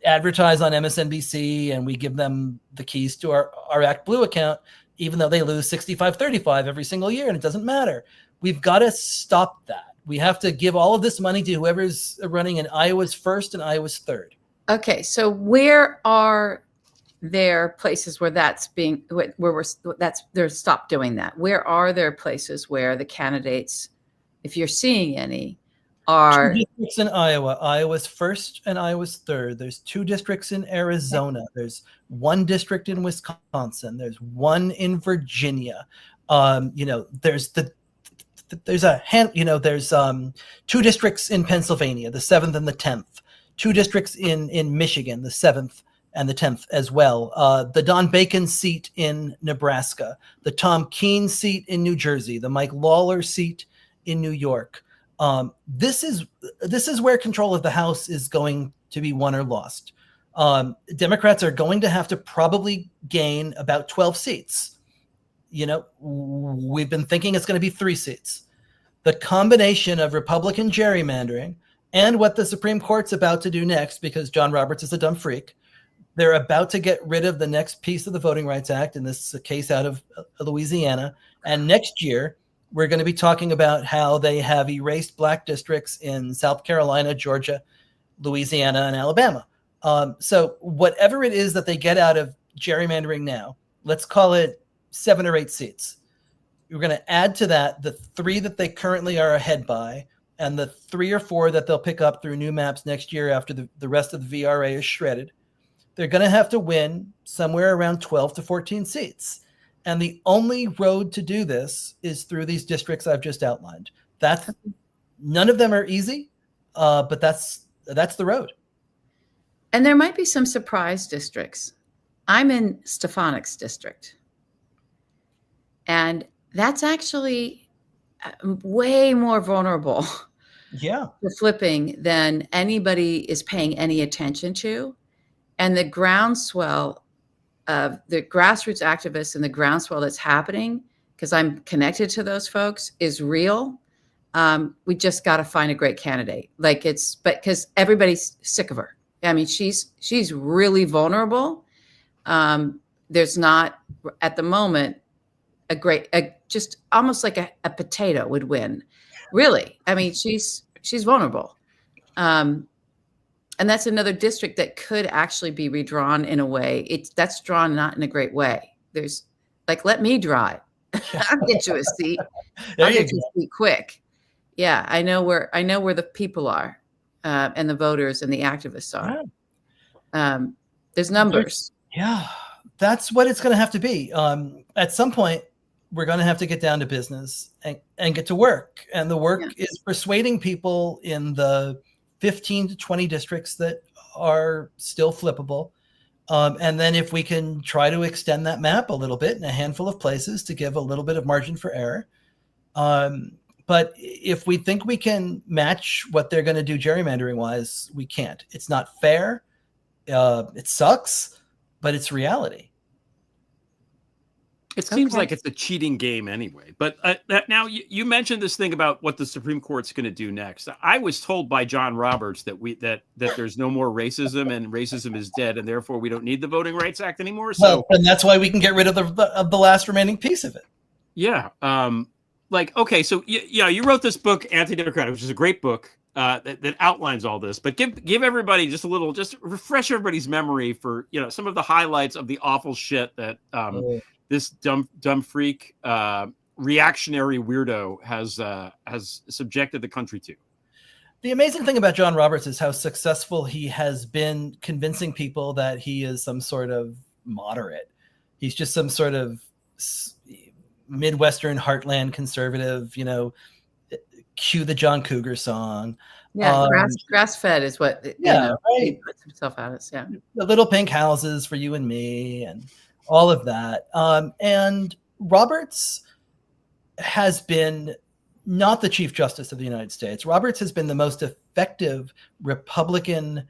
advertise on MSNBC and we give them the keys to our Act Blue account, even though they lose 65-35 every single year, and it doesn't matter. We've got to stop that. We have to give all of this money to whoever's running in Iowa's first and Iowa's third. Okay, so where are there places where they're stopped doing that? Where are there places where the candidates, if you're seeing any, are 2 districts in Iowa, Iowa's first and Iowa's third. There's 2 districts in Arizona. There's 1 district in Wisconsin. There's 1 in Virginia. There's there's 2 districts in Pennsylvania, the 7th and the 10th. 2 districts in Michigan, the 7th and the 10th as well. The Don Bacon seat in Nebraska, the Tom Keene seat in New Jersey, the Mike Lawler seat in New York. This is where control of the House is going to be won or lost. Democrats are going to have to probably gain about 12 seats. We've been thinking it's going to be 3 seats. The combination of Republican gerrymandering and what the Supreme Court's about to do next, because John Roberts is a dumb freak, they're about to get rid of the next piece of the Voting Rights Act, and this is a case out of Louisiana. And next year, we're going to be talking about how they have erased black districts in South Carolina, Georgia, Louisiana, and Alabama. So whatever it is that they get out of gerrymandering now, let's call it 7 or 8 seats. We're going to add to that the 3 that they currently are ahead by, and the 3 or 4 that they'll pick up through new maps next year after the rest of the VRA is shredded. They're going to have to win somewhere around 12 to 14 seats. And the only road to do this is through these districts I've just outlined. None of them are easy, but that's the road. And there might be some surprise districts. I'm in Stefanik's district. And that's actually way more vulnerable to flipping than anybody is paying any attention to. And the groundswell of the grassroots activists and the groundswell that's happening, because I'm connected to those folks, is real. We just got to find a great candidate. But because everybody's sick of her. I mean, she's really vulnerable. There's not at the moment just almost like a potato would win. Really. I mean, she's vulnerable. And that's another district that could actually be redrawn in a way. That's drawn not in a great way. There's let me draw it. I'll get you a seat. I'll get you a seat quick. Yeah, I know where the people are, and the voters and the activists are. There's numbers. That's what it's going to have to be. At some point, we're going to have to get down to business and get to work. And the work is persuading people in the 15 to 20 districts that are still flippable. And then if we can try to extend that map a little bit in a handful of places to give a little bit of margin for error. But if we think we can match what they're going to do gerrymandering wise, we can't. It's not fair. It sucks, but it's reality. It seems like it's a cheating game anyway. But now you mentioned this thing about what the Supreme Court's going to do next. I was told by John Roberts that there's no more racism and racism is dead, and therefore we don't need the Voting Rights Act anymore. So, and that's why we can get rid of the last remaining piece of it. Yeah. Okay, so you wrote this book, Anti-Democratic, which is a great book that outlines all this. But give everybody just refresh everybody's memory for some of the highlights of the awful shit that this dumb freak reactionary weirdo has subjected the country to. The amazing thing about John Roberts is how successful he has been convincing people that he is some sort of moderate. He's just some sort of Midwestern heartland conservative, cue the John Cougar song. Yeah, grass-fed is what right. He puts himself out as. Yeah, the little pink houses for you and me, and all of that. And Roberts has been not the Chief Justice of the United States. Roberts has been the most effective Republican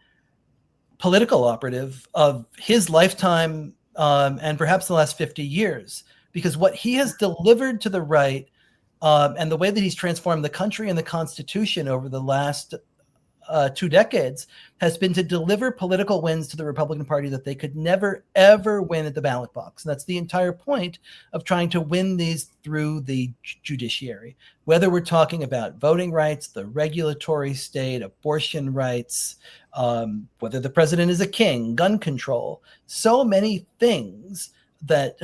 political operative of his lifetime, and perhaps the last 50 years, because what he has delivered to the right and the way that he's transformed the country and the Constitution over the last 2 decades has been to deliver political wins to the Republican Party that they could never, ever win at the ballot box. And that's the entire point of trying to win these through the judiciary, whether we're talking about voting rights, the regulatory state, abortion rights, whether the president is a king, gun control, so many things that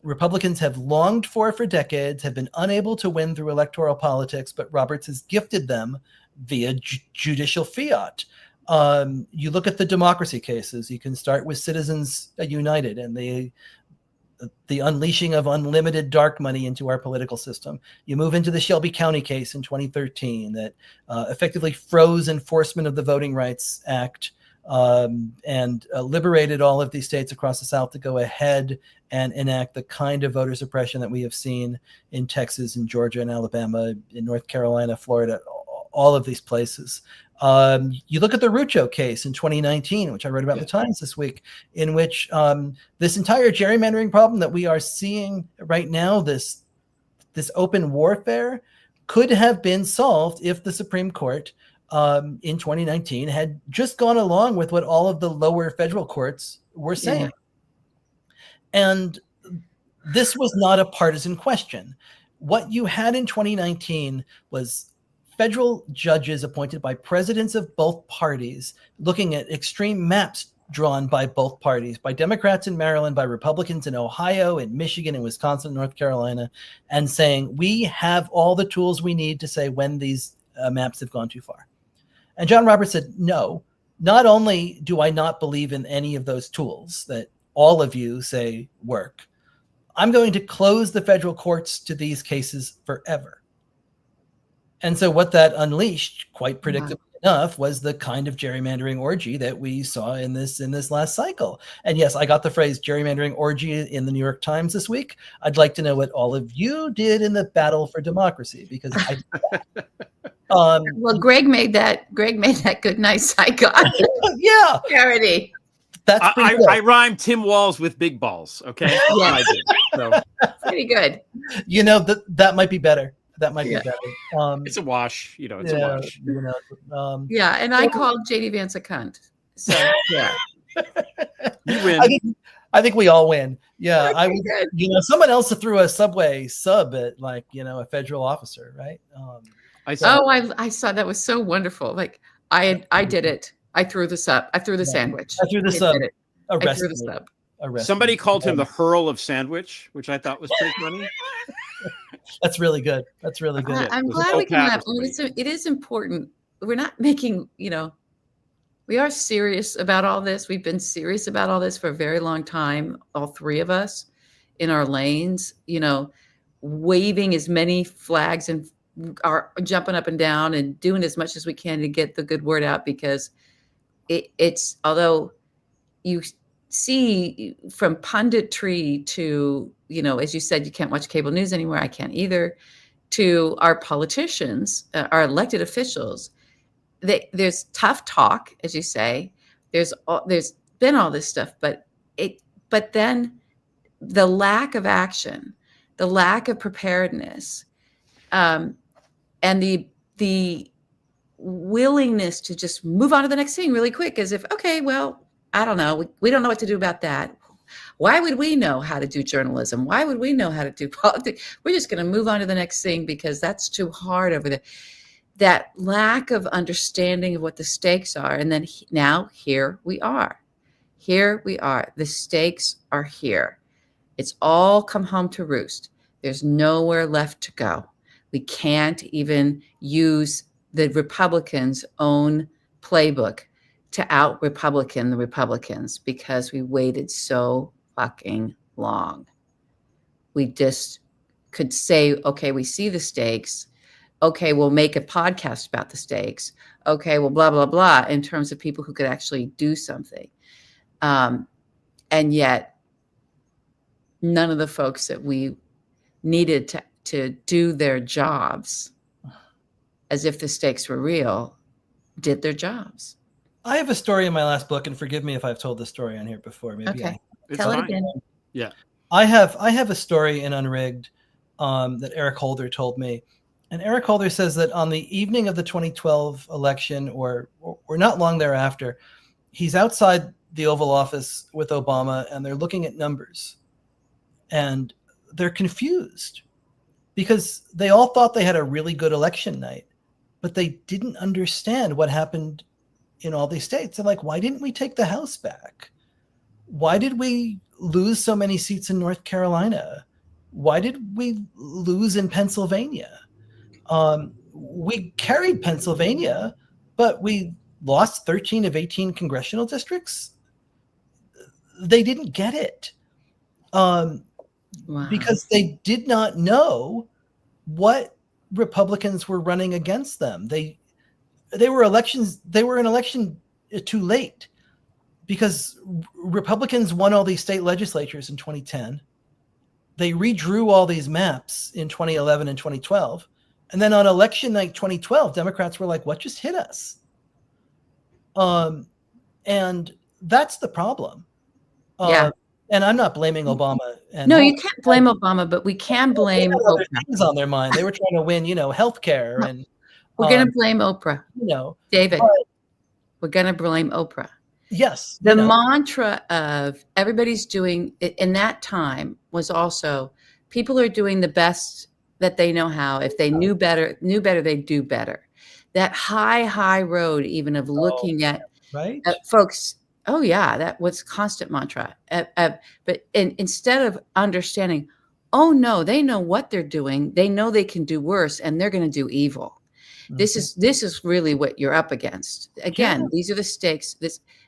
Republicans have longed for decades, have been unable to win through electoral politics, but Roberts has gifted them via judicial fiat. You look at the democracy cases. You can start with Citizens United and the unleashing of unlimited dark money into our political system. You move into the Shelby County case in 2013 that effectively froze enforcement of the Voting Rights Act and liberated all of these states across the South to go ahead and enact the kind of voter suppression that we have seen in Texas and Georgia and Alabama, in North Carolina, Florida, all of these places. You look at the Rucho case in 2019, which I wrote about in the Times this week, in which this entire gerrymandering problem that we are seeing right now, this open warfare, could have been solved if the Supreme Court in 2019 had just gone along with what all of the lower federal courts were saying. And this was not a partisan question. What you had in 2019 was federal judges appointed by presidents of both parties looking at extreme maps drawn by both parties, by Democrats in Maryland, by Republicans in Ohio, in Michigan, in Wisconsin, North Carolina, and saying, we have all the tools we need to say when these maps have gone too far. And John Roberts said, no, not only do I not believe in any of those tools that all of you say work, I'm going to close the federal courts to these cases forever. And so what that unleashed, quite predictably enough, was the kind of gerrymandering orgy that we saw in this last cycle. And yes, I got the phrase gerrymandering orgy in the New York Times this week. I'd like to know what all of you did in the battle for democracy, because I did that. Well, Greg made that good night cycle. Yeah. Charity. That's pretty good. I rhymed Tim Walz with big balls. Okay. Yeah, I did. So. Pretty good. You know, that might be better. That might be better. It's a wash. You know, it's a wash. You know, and I called JD Vance a cunt. So yeah. You win. I think we all win. Yeah. Okay, I was, someone else threw a Subway sub at a federal officer, right? I saw that was so wonderful. Like I did it. I threw the sub. I threw the sandwich. I threw the sub. I threw the sub. Somebody called him the hurl of sandwich, which I thought was pretty funny. That's really good. That's really good. I'm glad we can laugh. It is important. We're not making, we are serious about all this. We've been serious about all this for a very long time. All three of us in our lanes, waving as many flags and are jumping up and down and doing as much as we can to get the good word out, because it's, although you see from punditry to, as you said, you can't watch cable news anymore. I can't either. To our politicians, our elected officials, there's tough talk, as you say. There's been all this stuff, but then the lack of action, the lack of preparedness, and the willingness to just move on to the next thing really quick, as if, okay, well, I don't know. We don't know what to do about that. Why would we know how to do journalism? Why would we know how to do politics? We're just going to move on to the next thing because that's too hard over there. That lack of understanding of what the stakes are. And then now here we are. Here we are. The stakes are here. It's all come home to roost. There's nowhere left to go. We can't even use the Republicans' own playbook to out-Republican the Republicans because we waited so fucking long. We just could say, okay, we see the stakes. Okay, we'll make a podcast about the stakes. Okay, well, blah, blah, blah, in terms of people who could actually do something. And yet, none of the folks that we needed to do their jobs as if the stakes were real did their jobs. I have a story in my last book, and forgive me if I've told this story on here before. Maybe okay. Tell it again. Yeah. I have a story in Unrigged that Eric Holder told me. And Eric Holder says that on the evening of the 2012 election, or not long thereafter, he's outside the Oval Office with Obama, and they're looking at numbers. And they're confused because they all thought they had a really good election night, but they didn't understand what happened in all these states. They're like, why didn't we take the House back? Why did we lose so many seats in North Carolina? Why did we lose in Pennsylvania? We carried Pennsylvania, but we lost 13 of 18 congressional districts. They didn't get it because they did not know what Republicans were running against them. They were an election too late because Republicans won all these state legislatures in 2010. They redrew all these maps in 2011 and 2012. And then on election night 2012, Democrats were like, what just hit us? And that's the problem. And I'm not blaming Obama. No, you can't blame Obama, but we can blame other things on their mind. They were trying to win, healthcare, and we're going to blame Oprah. David, we're going to blame Oprah. Yes. The mantra of everybody's doing it in that time was also people are doing the best that they know how. If they knew better, they'd do better. That high road, even of looking at folks. Oh yeah, that was constant mantra. But instead of understanding, oh no, they know what they're doing. They know they can do worse, and they're going to do evil. Mm-hmm. This is really what you're up against. Again, these are the stakes.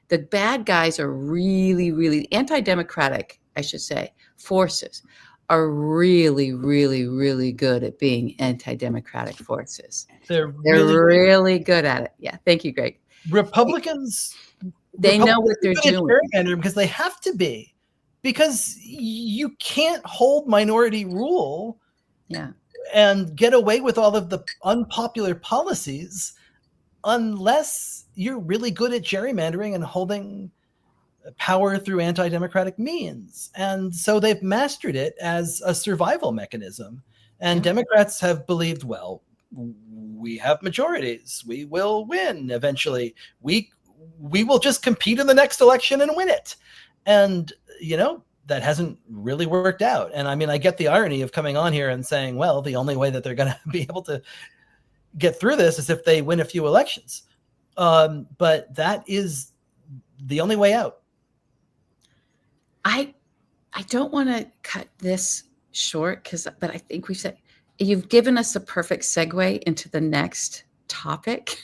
The bad guys are really, really anti-democratic, I should say, forces are really, really, really good at being anti-democratic forces. They're really good at it. Yeah. Thank you, Greg. Republicans know what they're doing because they have to be, because you can't hold minority rule and get away with all of the unpopular policies unless you're really good at gerrymandering and holding power through anti-democratic means. And so they've mastered it as a survival mechanism. And Democrats have believed, well, we have majorities. We will win eventually. We will just compete in the next election and win it. And, that hasn't really worked out. And I mean, I get the irony of coming on here and saying, well, the only way that they're going to be able to get through this is if they win a few elections. But that is the only way out. I don't want to cut this short but I think we've said you've given us a perfect segue into the next topic.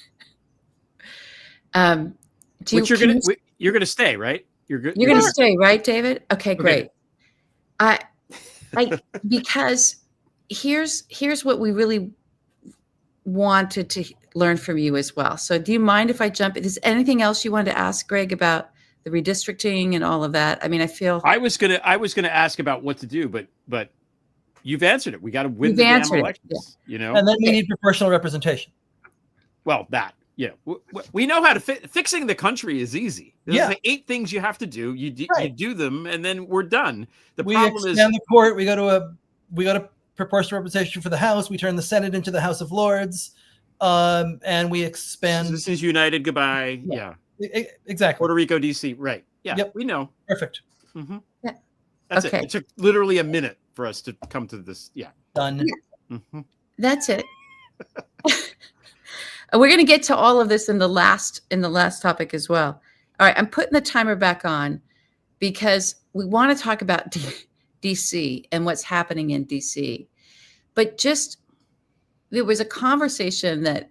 You're gonna stay, right? You're good. You're gonna stay, right, David? Okay, great. I because here's what we really wanted to learn from you as well. So do you mind if I jump? Is there anything else you wanted to ask Greg about the redistricting and all of that? I mean, I feel I was gonna ask about what to do, but you've answered it. We got to win the damn elections, And then we need proportional representation. Well, that. Yeah, we know how to fixing the country is easy. There's like 8 things you have to do. You do them, and then we're done. We expand the court. We go to proportional representation for the House. We turn the Senate into the House of Lords, and we expand. Citizens United. Goodbye. Yeah. Exactly. Puerto Rico, DC. Right. Yeah. Yep. We know. Perfect. Mm-hmm. Yeah. That's it. It took literally a minute for us to come to this. Yeah. Done. Yeah. Mm-hmm. That's it. We're going to get to all of this in the last topic as well. All right, I'm putting the timer back on because we want to talk about DC and what's happening in DC. But there was a conversation that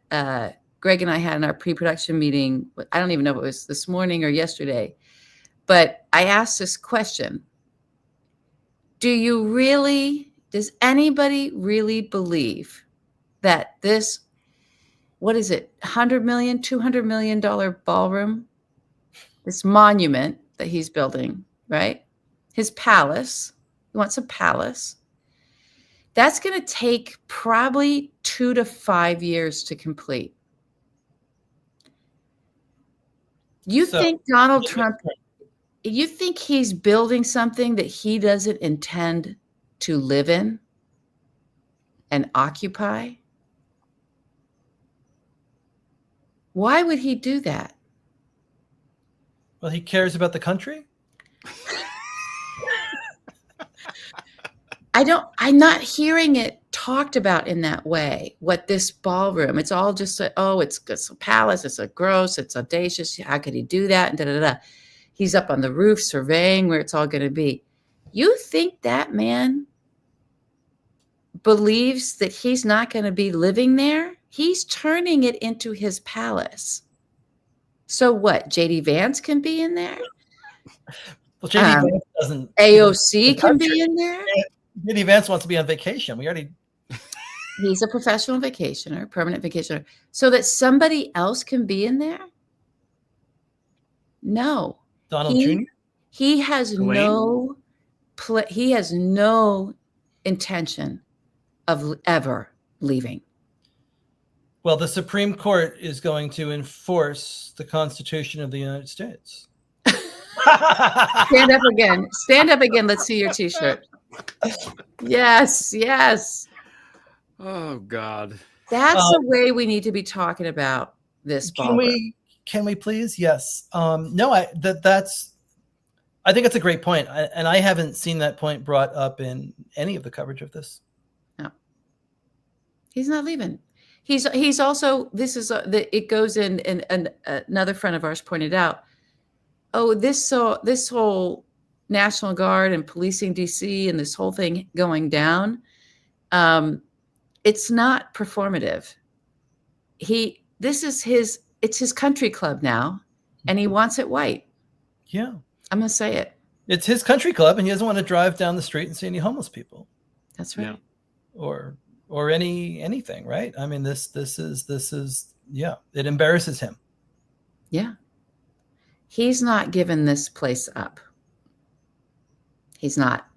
Greg and I had in our pre-production meeting. I don't even know if it was this morning or yesterday, but I asked this question. Does anybody really believe that this, what is it, $100 million, $200 million ballroom, this monument that he's building, right? His palace, he wants a palace. That's going to take probably 2 to 5 years to complete. You think Donald Trump, you think he's building something that he doesn't intend to live in? and occupy? Why would he do that? Well, he cares about the country. I'm not hearing it talked about in that way. What this ballroom, it's all just, it's a palace, it's a gross, it's audacious. How could he do that? And da, da, da. He's up on the roof surveying where it's all going to be. You think that man believes that he's not going to be living there? He's turning it into his palace. So what? JD Vance can be in there? Well, JD Vance doesn't. AOC can be in there? JD Vance wants to be on vacation. He's a professional vacationer, permanent vacationer. So that somebody else can be in there? No. Donald Jr.? He has no intention of ever leaving. Well, the Supreme Court is going to enforce the Constitution of the United States. Stand up again. Stand up again. Let's see your T-shirt. Yes, yes. Oh, God. That's the way we need to be talking about this. Can we please? Yes. No, I think it's a great point. And I haven't seen that point brought up in any of the coverage of this. No. He's not leaving. He's also, this is, it goes in, and another friend of ours pointed out, this whole National Guard and policing DC and this whole thing going down, it's not performative. It's his country club now, and he wants it white. Yeah. I'm going to say it. It's his country club, and he doesn't want to drive down the street and see any homeless people. That's right. Yeah. Or anything, right? I mean, this is yeah, it embarrasses him. Yeah. He's not giving this place up. He's not.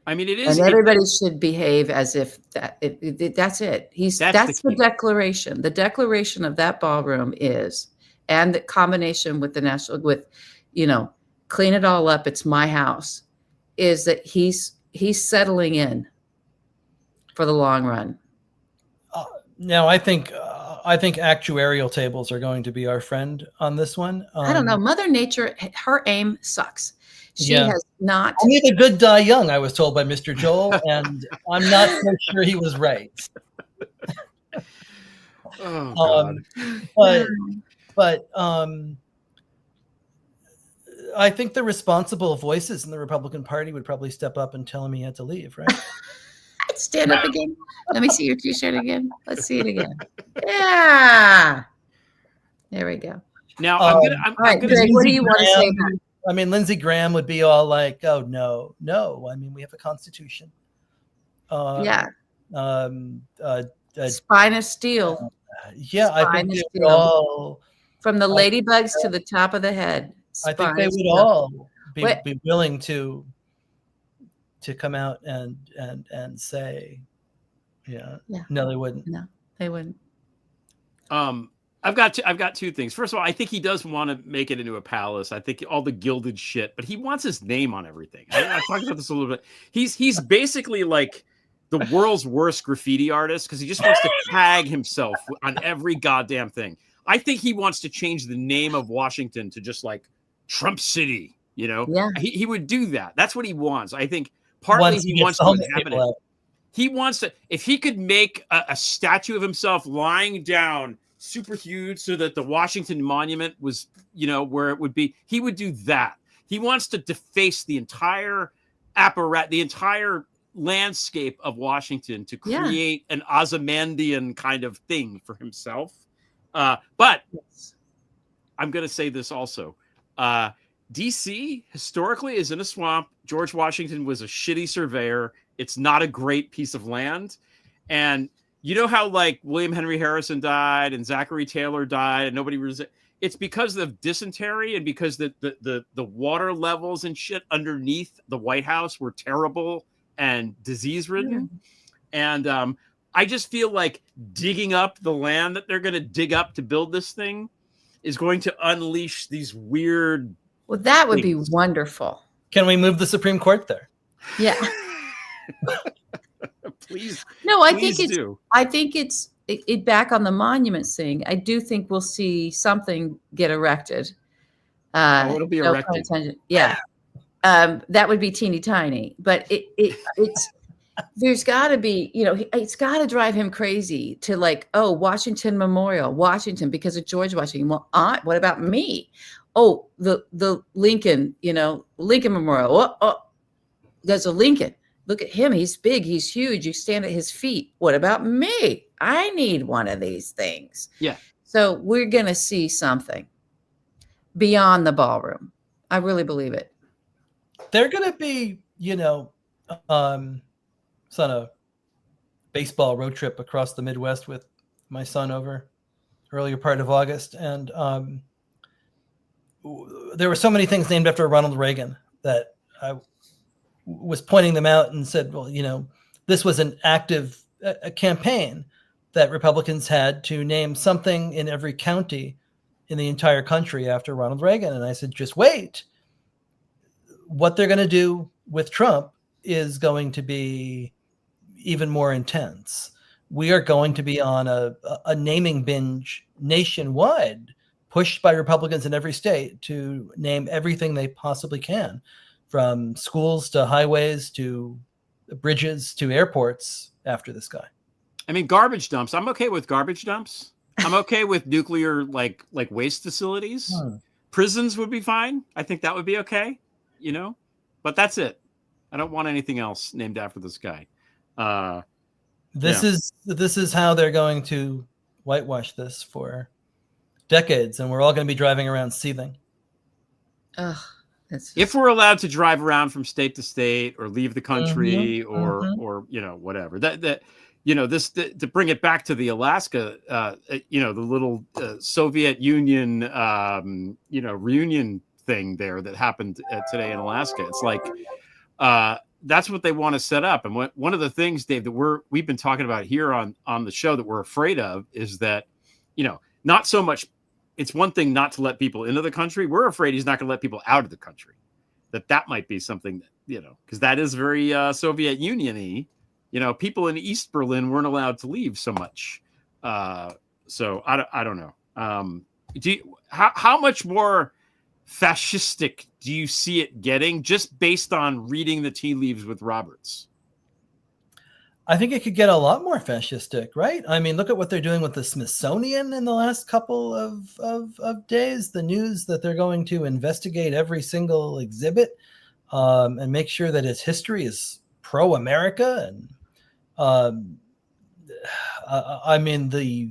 I mean, it is. And everybody should behave as if that's it. That's the declaration. The declaration of that ballroom is, and the combination with the national, clean it all up. It's my house. Is that he's settling in for the long run. Now, I think actuarial tables are going to be our friend on this one. I don't know. Mother Nature, her aim sucks. She has not. Only the good die young, I was told by Mr. Joel, and I'm not so sure he was right. Oh, God. But I think the responsible voices in the Republican Party would probably step up and tell him he had to leave, right? Stand up again. Let me see your T-shirt again. Let's see it again. Yeah. There we go. Now, I'm gonna. Greg, what do you want to say about it? I mean, Lindsey Graham would be all like, "Oh no. I mean, we have a constitution." Yeah. Spine of steel. Yeah, I think they would all, from the ladybugs to the top of the head. I think they would all be willing to come out and say, no, they wouldn't. No, they wouldn't. I've got two things. First of all, I think he does want to make it into a palace. I think all the gilded shit, but he wants his name on everything. I talked about this a little bit. He's basically like the world's worst graffiti artist because he just wants to tag himself on every goddamn thing. I think he wants to change the name of Washington to just like Trump City. Yeah. He would do that. That's what he wants. I think partly he wants to inhabit it. He wants to, if he could make a statue of himself lying down super huge so that the Washington Monument was, where it would be, he would do that. He wants to deface the entire apparatus, the entire landscape of Washington to create an Ozymandian kind of thing for himself. But I'm going to say this also. DC historically is in a swamp. George Washington was a shitty surveyor. It's not a great piece of land. And you know how like William Henry Harrison died and Zachary Taylor died and nobody was, it's because of dysentery and because the water levels and shit underneath the White House were terrible and disease ridden. And I just feel like digging up the land that they're going to dig up to build this thing is going to unleash these weird. Well, that would be wonderful. Can we move the Supreme Court there? Yeah. Please. No, I please think do. I think it's back on the monuments thing. I do think we'll see something get erected. It'll be erected. Yeah. That would be teeny tiny, but it's there's got to be, it's got to drive him crazy to like, oh, Washington Memorial, Washington, because of George Washington. Well, what about me? Oh, the Lincoln, Lincoln Memorial. Oh, there's a Lincoln. Look at him. He's big. He's huge. You stand at his feet. What about me? I need one of these things. Yeah. So we're going to see something beyond the ballroom. I really believe it. They're going to be, it's on a baseball road trip across the Midwest with my son over earlier part of August. And there were so many things named after Ronald Reagan that I was pointing them out and said, well, this was an active campaign that Republicans had to name something in every county in the entire country after Ronald Reagan. And I said, just wait. What they're going to do with Trump is going to be even more intense. We are going to be on a naming binge nationwide, pushed by Republicans in every state to name everything they possibly can, from schools to highways to bridges to airports, after this guy. I mean, garbage dumps. I'm okay with garbage dumps. I'm okay with nuclear like waste facilities. Prisons would be fine. I think that would be okay. But that's it. I don't want anything else named after this guy. This is how they're going to whitewash this for decades, and we're all going to be driving around seething. If we're allowed to drive around from state to state or leave the country or whatever, this to bring it back to the Alaska, the little Soviet Union, reunion thing there that happened today in Alaska. It's like, that's what they want to set up. And one of the things, Dave, that we've been talking about here on the show that we're afraid of is that, not so much, it's one thing not to let people into the country. We're afraid he's not going to let people out of the country. That might be something that, because that is very Soviet Union-y. People in East Berlin weren't allowed to leave so much. So I don't know. How much more fascistic do you see it getting just based on reading the tea leaves with Roberts? I think it could get a lot more fascistic, right? I mean, look at what they're doing with the Smithsonian in the last couple of days. The news that they're going to investigate every single exhibit and make sure that its history is pro-America. And I mean, the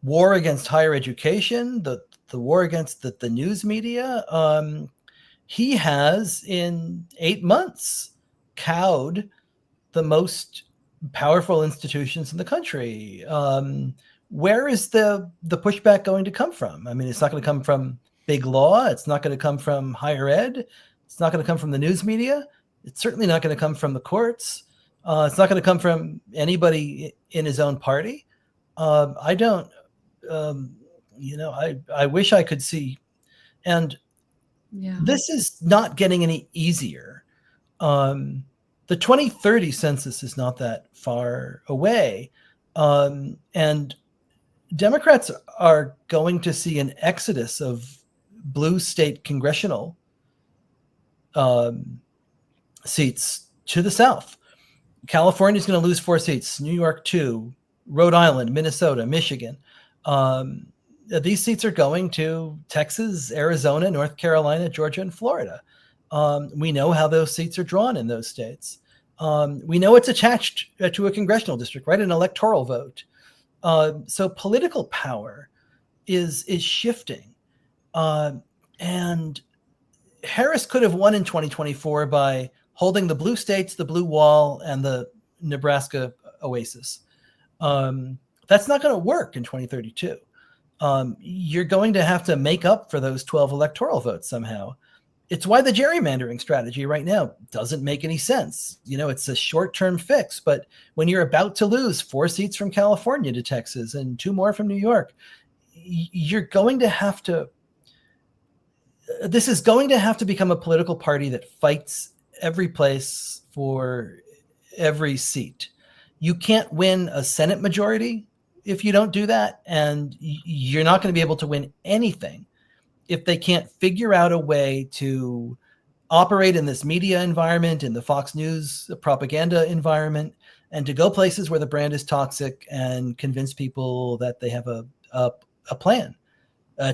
war against higher education, the war against the news media, he has in 8 months cowed the most powerful institutions in the country. Where is the pushback going to come from? I mean, it's not going to come from big law. It's not going to come from higher ed. It's not going to come from the news media. It's certainly not going to come from the courts. It's not going to come from anybody in his own party. I don't, I wish I could see. And this is not getting any easier. The 2030 census is not that far away. And Democrats are going to see an exodus of blue state congressional seats to the South. California is going to lose 4 seats, New York 2, Rhode Island, Minnesota, Michigan. These seats are going to Texas, Arizona, North Carolina, Georgia, and Florida. We know how those seats are drawn in those states. We know it's attached to a congressional district, right? An electoral vote. So political power is shifting. And Harris could have won in 2024 by holding the blue states, the blue wall, and the Nebraska oasis. That's not going to work in 2032. You're going to have to make up for those 12 electoral votes somehow. It's why the gerrymandering strategy right now doesn't make any sense. It's a short-term fix, but when you're about to lose 4 seats from California to Texas and 2 more from New York, you're going to have to, this is going to have to become a political party that fights every place for every seat. You can't win a Senate majority if you don't do that. And you're not going to be able to win anything if they can't figure out a way to operate in this media environment, in the Fox News propaganda environment, and to go places where the brand is toxic and convince people that they have a plan.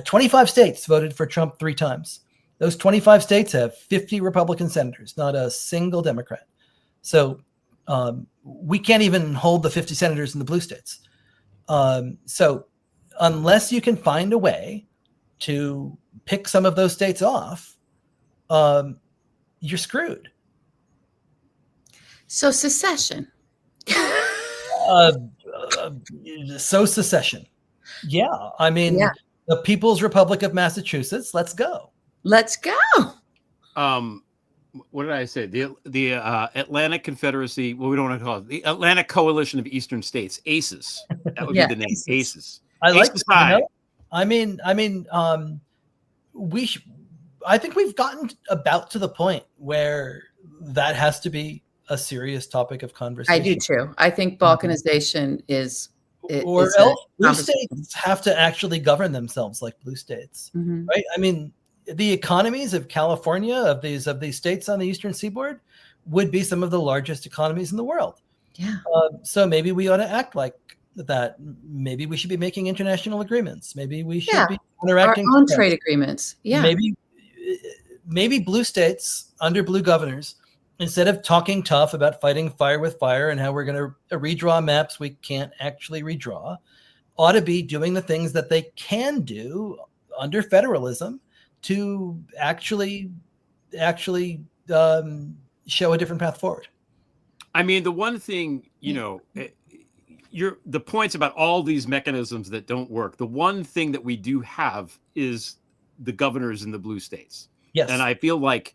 25 states voted for Trump 3 times. Those 25 states have 50 Republican senators, not a single Democrat. So we can't even hold the 50 senators in the blue states. So unless you can find a way to pick some of those states off, you're screwed. So secession. So secession. Yeah. I mean, the People's Republic of Massachusetts, let's go. Let's go. What did I say? The Atlantic Confederacy. Well, we don't want to call it the Atlantic Coalition of Eastern States, ACES. That would be the name, ACES. I like. ACES I mean, I think we've gotten about to the point where that has to be a serious topic of conversation. I do too. I think balkanization is. Or else blue states have to actually govern themselves like blue states, right? I mean, the economies of California, of these states on the Eastern Seaboard, would be some of the largest economies in the world. Yeah. So maybe we ought to act like that. Maybe we should be making international agreements. Maybe we should be interacting. Our own trade agreements. Yeah. Maybe blue states under blue governors, instead of talking tough about fighting fire with fire and how we're going to redraw maps we can't actually redraw, ought to be doing the things that they can do under federalism to actually show a different path forward. I mean, the one thing, the points about all these mechanisms that don't work. The one thing that we do have is the governors in the blue states. Yes. And I feel like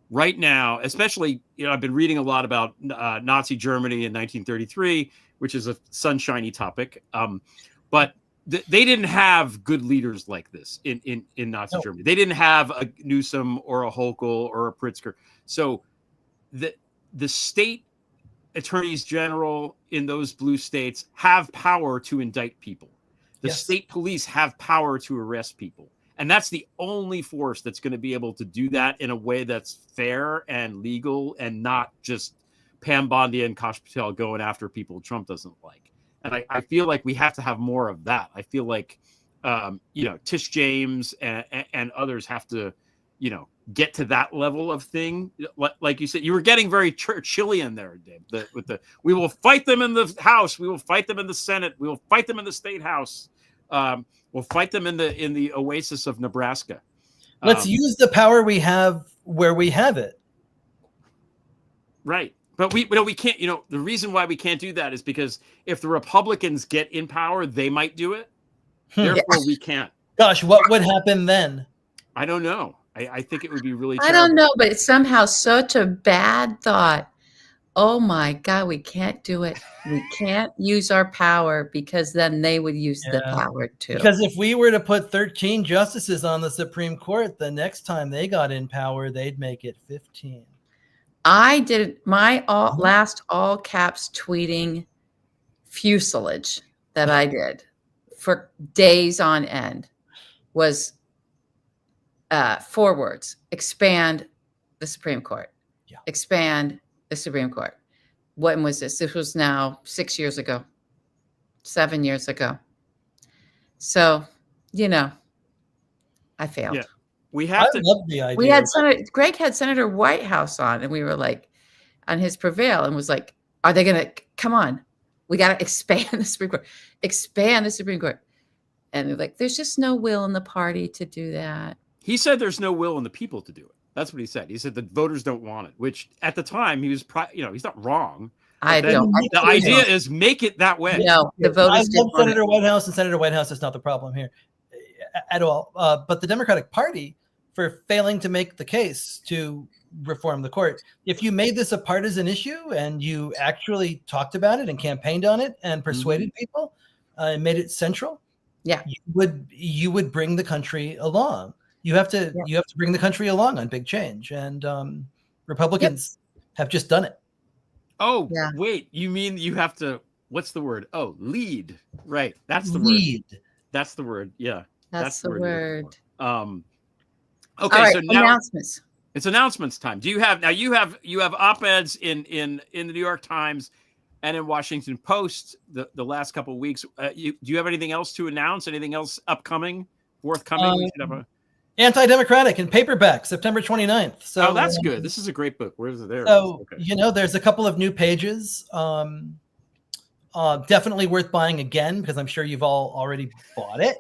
right now, especially, I've been reading a lot about Nazi Germany in 1933, which is a sunshiny topic. But they didn't have good leaders like this in Nazi Germany. They didn't have a Newsom or a Hochul or a Pritzker. So the state attorneys general in those blue states have power to indict people. The state police have power to arrest people. And that's the only force that's going to be able to do that in a way that's fair and legal and not just Pam Bondi and Kash Patel going after people Trump doesn't like. And I feel like we have to have more of that. I feel like, Tish James and others have to, get to that level of thing. Like you said, you were getting very Churchillian there, Dave. We will fight them in the House. We will fight them in the Senate. We will fight them in the State House. We'll fight them in the oasis of Nebraska. Let's use the power we have where we have it. Right. But we can't, the reason why we can't do that is because if the Republicans get in power, they might do it. Therefore, we can't. Gosh, what would happen then? I don't know. I think it would be really terrible. I don't know, but it's somehow such a bad thought. Oh my God, we can't do it. We can't use our power because then they would use the power too. Because if we were to put 13 justices on the Supreme Court, the next time they got in power, they'd make it 15. I did my last all caps tweeting fusilage that I did for days on end was 4 words: expand the Supreme Court. Yeah. Expand the Supreme Court. When was this? This was now 6 years ago, 7 years ago. So, I failed. Yeah. I love the idea. We had Greg had Senator Whitehouse on, and we were like on his Prevail, and was like, "Are they going to come on? We got to expand the Supreme Court, expand the Supreme Court." And they're like, "There's just no will in the party to do that." He said, "There's no will in the people to do it." That's what he said. He said the voters don't want it, which at the time he was, he's not wrong. The idea is make it that way. No, the voters. I love Senator Whitehouse, and Senator Whitehouse is not the problem here at all. But the Democratic Party, for failing to make the case to reform the court, if you made this a partisan issue and you actually talked about it and campaigned on it and persuaded people and made it central, you would bring the country along. You have to bring the country along on big change, and Republicans have just done it. Oh, wait, you mean you have to what's the word? Oh, lead. Right. That's the Lead. word. That's the word. Yeah. That's the word. Okay. Right, So now announcements. it's announcements time. Do you have you have op-eds in the New York Times and in Washington Post the last couple of weeks? Do you have anything else to announce? Anything else upcoming, forthcoming? We should have a Anti-Democratic in paperback, September 29th. So that's good. This is a great book. Where is it there? So there's a couple of new pages. Definitely worth buying again because I'm sure you've all already bought it.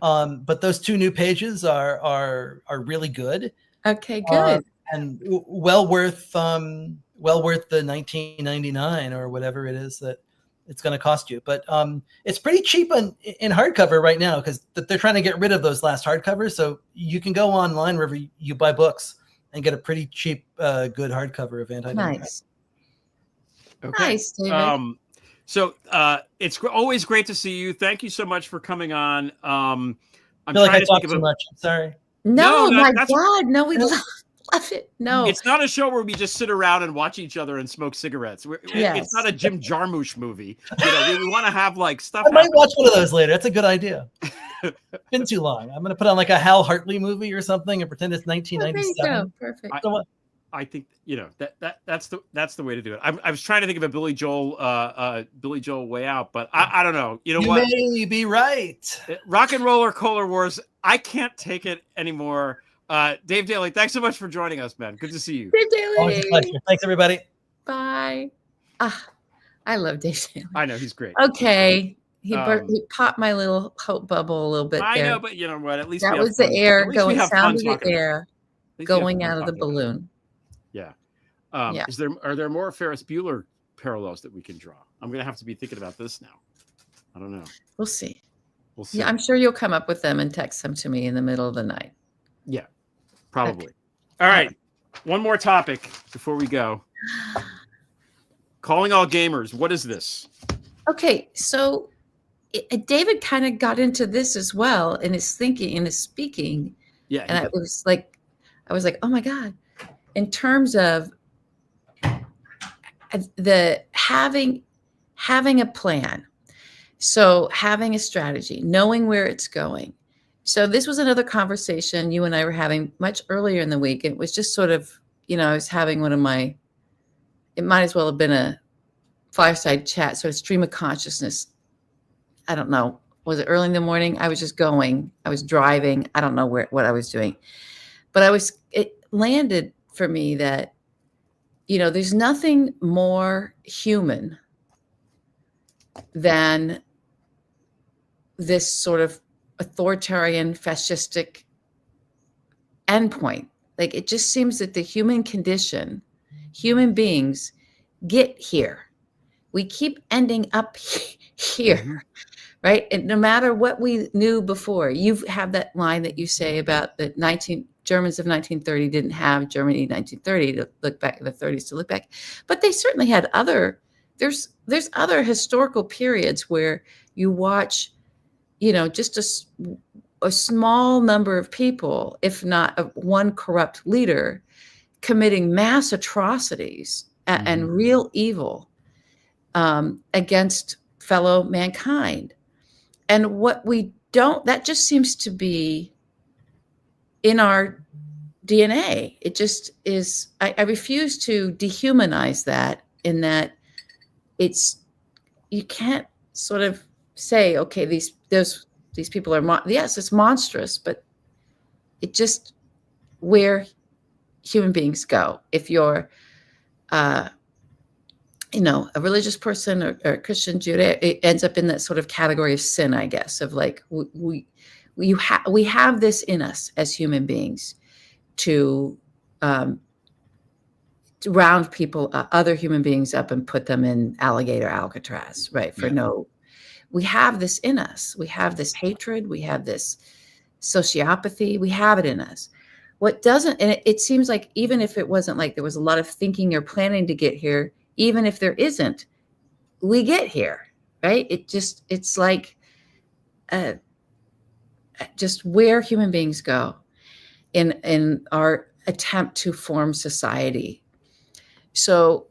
But those 2 new pages are really good. Okay, good. And well worth the $19.99 or whatever it is that it's going to cost you. But it's pretty cheap in hardcover right now because they're trying to get rid of those last hardcovers. So you can go online wherever you buy books and get a pretty cheap, good hardcover of Anti-Democratic. Nice. Okay. Nice, David. So it's always great to see you. Thank you so much for coming on. I'm I feel like I trying to talked think too of much. I'm sorry. No, No, my that's- God. No, we love it. No. It's not a show where we just sit around and watch each other and smoke cigarettes. Yes. It's not a Jim Jarmusch movie. We want to have like stuff. I might happen. watch one of those later. That's a good idea. Been too long. I'm going to put on like a Hal Hartley movie or something and pretend it's Oh, there you 1997. go. Perfect. I think that's the way to do it. I was trying to think of a Billy Joel Way Out, but I don't know. You know what? May be right. Rock and Roller Cola Wars. I can't take it anymore. Dave Daley, thanks so much for joining us, man. Good to see you. Dave Daley. Always a pleasure. Thanks, everybody. Bye. I love Dave Daley. I know he's great. Okay. He popped my little hope bubble a little bit I there. know, but you know what? At least that we have was the fun. air At least we going, have fun sound of the talking about it. air At least we have going fun out of the talking about it. balloon. Yeah. Yeah. Are there more Ferris Bueller parallels that we can draw? I'm going to have to be thinking about this now. I don't know. We'll see. We'll see. Yeah, I'm sure you'll come up with them and text them to me in the middle of the night. Yeah, probably. Okay. All right. One more topic before we go. Calling all gamers. What is this? Okay, so David kind of got into this as well in his thinking, in his speaking. Yeah. And I was like, oh my God. In terms of the having a plan, so having a strategy, knowing where it's going. So this was another conversation you and I were having much earlier in the week. It was just sort of, I was having one of my, it might as well have been a fireside chat, sort of stream of consciousness. I don't know. Was it early in the morning? I was just going. I was driving. I don't know what I was doing. But it landed for me that, there's nothing more human than this sort of authoritarian, fascistic endpoint. Like, it just seems that the human condition, human beings get here. We keep ending up here, right? And no matter what we knew before, you have that line that you say about the Germans of 1930 didn't have Germany 1930 to look back, the 30s to look back, but they certainly had there's other historical periods where you watch, just a small number of people, if not one corrupt leader, committing mass atrocities and real evil against fellow mankind. And what we don't, that just seems to be in our DNA. It just is. I refuse to dehumanize that, in that you can't sort of say, okay, these people are, yes, it's monstrous, but it just where human beings go. If you're, a religious person or a Christian, Judeo, it ends up in that sort of category of sin, I guess, of like, we have this in us as human beings to round people, other human beings up and put them in alligator Alcatraz, right? We have this in us. We have this hatred. We have this sociopathy. We have it in us. What doesn't, and it seems like even if it wasn't like there was a lot of thinking or planning to get here, even if there isn't, we get here, right? It's like just where human beings go in our attempt to form society. So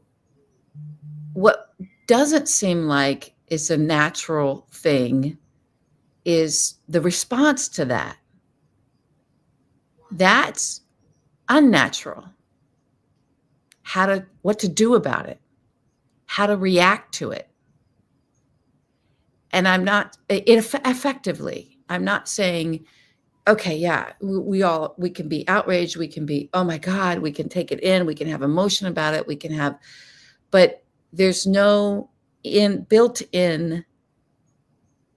what doesn't seem like is a natural thing is the response to that. That's unnatural. What to do about it, how to react to it. And I'm not effectively, I'm not saying, okay, yeah, we can be outraged. We can be, oh my God, we can take it in. We can have emotion about it. But there's no built-in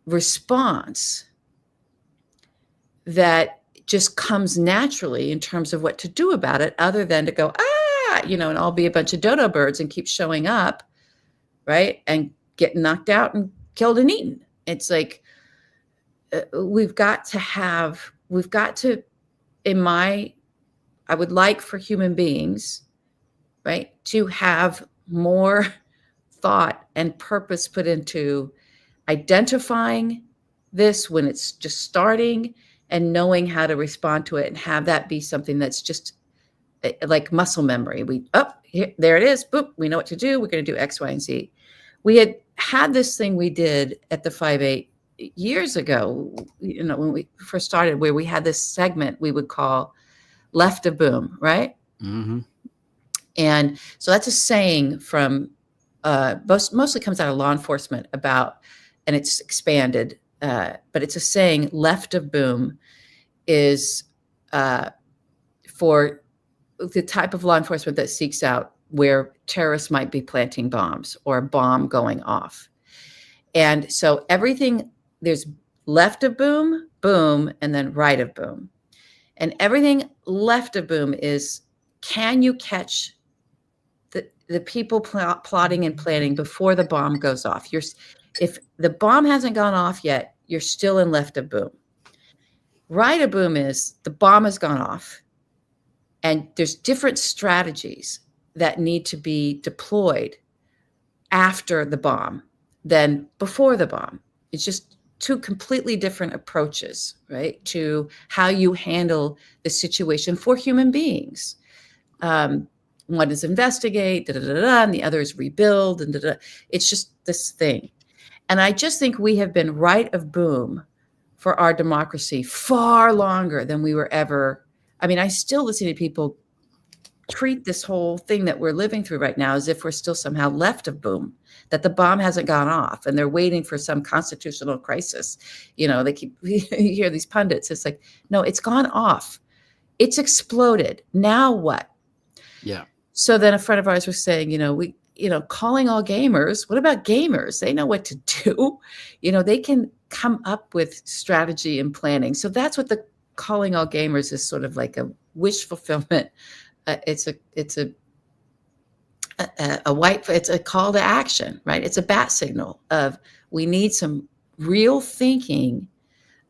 response that just comes naturally in terms of what to do about it, other than to go, and I'll be a bunch of dodo birds and keep showing up, right? And getting knocked out and killed and eaten. It's like, we've got to, I would like for human beings, right, to have more thought and purpose put into identifying this when it's just starting and knowing how to respond to it, and have that be something that's just like muscle memory. There it is. Boop. We know what to do. We're going to do X, Y, and Z. We had this thing we did at the 5-8 years ago, when we first started, where we had this segment we would call left of boom, right? Mm-hmm. And so that's a saying from, mostly comes out of law enforcement and it's expanded, but it's a saying, left of boom is for the type of law enforcement that seeks out where terrorists might be planting bombs or a bomb going off. And so there's left of boom, boom, and then right of boom. And everything left of boom is, can you catch the people plotting and planning before the bomb goes off? If the bomb hasn't gone off yet, you're still in left of boom. Right of boom is the bomb has gone off, and there's different strategies that need to be deployed after the bomb than before the bomb. It's just two completely different approaches, right, to how you handle the situation for human beings. One is investigate, and the other is rebuild, and It's just this thing. And I just think we have been right of boom for our democracy far longer than we were ever. I mean, I still listen to people treat this whole thing that we're living through right now as if we're still somehow left of boom, that the bomb hasn't gone off and they're waiting for some constitutional crisis. You hear these pundits. It's like, no, it's gone off. It's exploded. Now what? Yeah. So then a friend of ours was saying, calling all gamers. What about gamers? They know what to do. They can come up with strategy and planning. So that's what the calling all gamers is, sort of like a wish fulfillment. It's a call to action, right? It's a bat signal of, we need some real thinking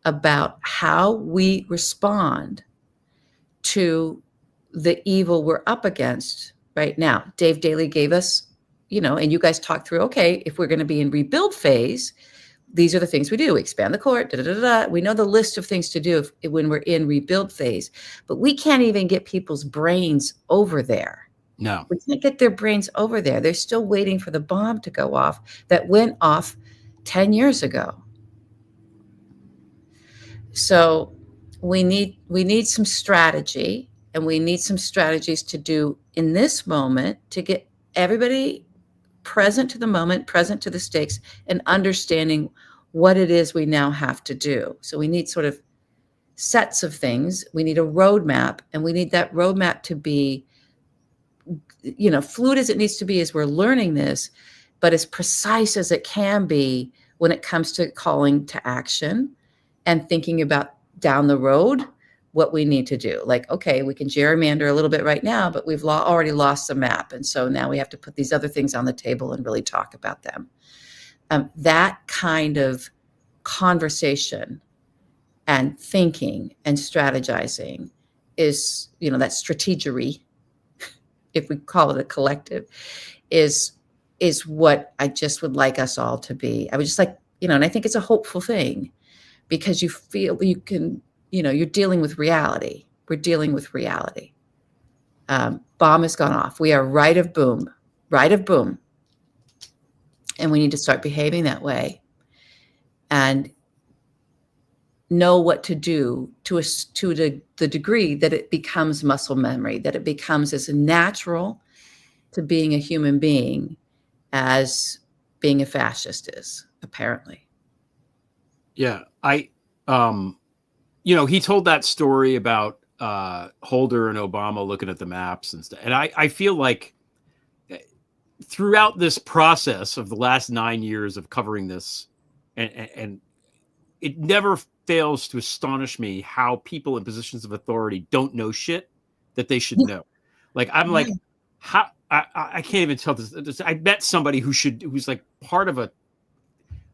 about how we respond to the evil we're up against right now. Dave Daley gave us, and you guys talked through, okay, if we're going to be in rebuild phase, these are the things we do. We expand the court. We know the list of things to do when we're in rebuild phase, but we can't even get people's brains over there. No. We can't get their brains over there. They're still waiting for the bomb to go off that went off 10 years ago. So we need some strategy, and we need some strategies to do in this moment to get everybody present to the moment, present to the stakes, and understanding what it is we now have to do. So we need sort of sets of things. We need a roadmap, and we need that roadmap to be, fluid as it needs to be as we're learning this, but as precise as it can be when it comes to calling to action and thinking about down the road what we need to do. Like, okay, we can gerrymander a little bit right now, but we've already lost the map. And so now we have to put these other things on the table and really talk about them. That kind of conversation and thinking and strategizing is, that strategery, if we call it a collective, is what I just would like us all to be. I would just like, and I think it's a hopeful thing, because you feel you can, you're dealing with reality. We're dealing with reality. Bomb has gone off. We are right of boom. And we need to start behaving that way and know what to do to the degree that it becomes muscle memory, that it becomes as natural to being a human being as being a fascist is, apparently. Yeah. He told that story about Holder and Obama looking at the maps and stuff. And I feel like throughout this process of the last 9 years of covering this, and it never fails to astonish me how people in positions of authority don't know shit that they should know. Like, I'm like, how I can't even tell this. I met somebody who's like part of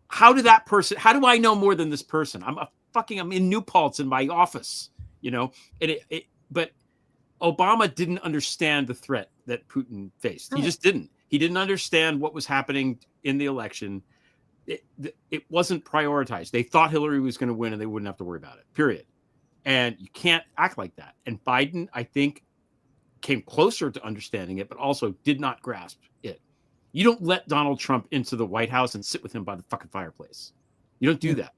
how do I know more than this person? I'm in New Paltz in my office, but Obama didn't understand the threat that Putin faced. He just didn't. He didn't understand what was happening in the election. It wasn't prioritized. They thought Hillary was going to win and they wouldn't have to worry about it, period. And you can't act like that. And Biden, I think, came closer to understanding it, but also did not grasp it. You don't let Donald Trump into the White House and sit with him by the fucking fireplace. You don't do that.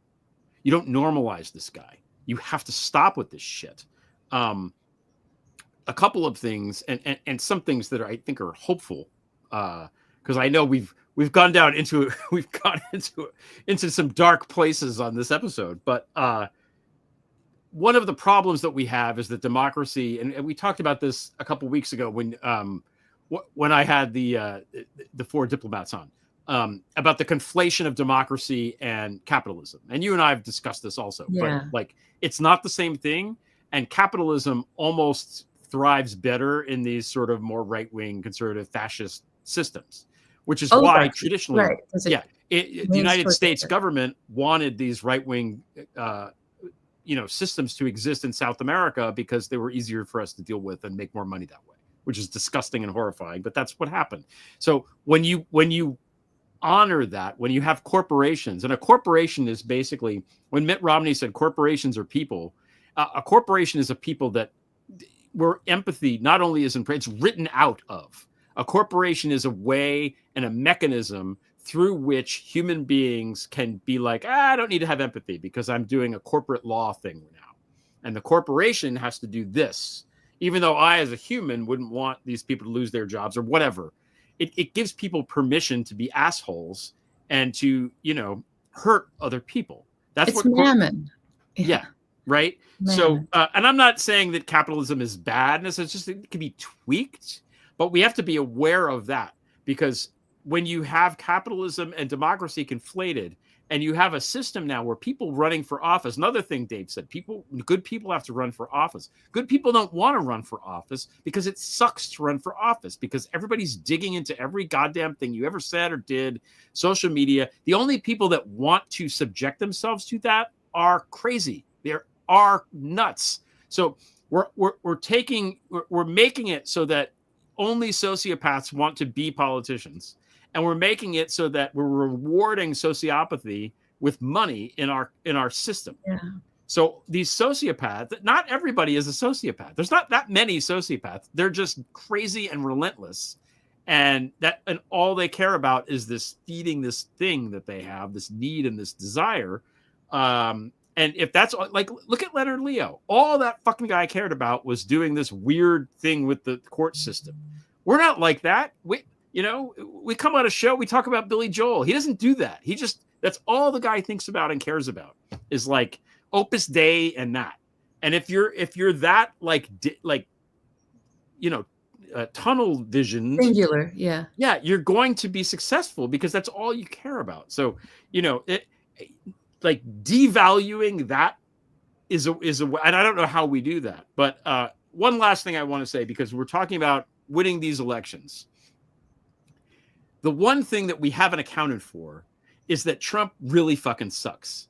You don't normalize this guy. You have to stop with this shit. A couple of things and some things that I think are hopeful, because I know we've gone down into some dark places on this episode. But one of the problems that we have is that democracy, and we talked about this a couple of weeks ago when I had the four diplomats on, about the conflation of democracy and capitalism. And you and I have discussed this also. Yeah. But like, it's not the same thing. And capitalism almost thrives better in these sort of more right-wing, conservative, fascist systems, which is why traditionally, the United States government wanted these right-wing, systems to exist in South America because they were easier for us to deal with and make more money that way, which is disgusting and horrifying. But that's what happened. So when you honor that, when you have corporations, and a corporation is basically, when Mitt Romney said corporations are people, a corporation is a people that where empathy not only is it's written out of. A corporation is a way and a mechanism through which human beings can be like, I don't need to have empathy because I'm doing a corporate law thing now. And the corporation has to do this, even though I, as a human, wouldn't want these people to lose their jobs or whatever. It gives people permission to be assholes and to, hurt other people. That's it's mammon. Yeah. Right. Man. So, and I'm not saying that capitalism is bad. It's just, it can be tweaked, but we have to be aware of that, because when you have capitalism and democracy conflated, and you have a system now where people running for office, another thing Dave said, good people have to run for office. Good people don't want to run for office because it sucks to run for office, because everybody's digging into every goddamn thing you ever said or did, social media. The only people that want to subject themselves to that are crazy. Are nuts. So we're making it so that only sociopaths want to be politicians, and we're making it so that we're rewarding sociopathy with money in our system. Yeah. So these sociopaths, not everybody is a sociopath. There's not that many sociopaths. They're just crazy and relentless, and all they care about is this feeding this thing that they have, this need and this desire. And if that's like, look at Leonard Leo. All that fucking guy cared about was doing this weird thing with the court system. We're not like that. We come on a show, we talk about Billy Joel. He doesn't do that. That's all the guy thinks about and cares about is like Opus Dei and that. And if you're that tunnel vision, singular, yeah, you're going to be successful because that's all you care about. So, like devaluing that is a way, and I don't know how we do that. But one last thing I want to say, because we're talking about winning these elections. The one thing that we haven't accounted for is that Trump really fucking sucks.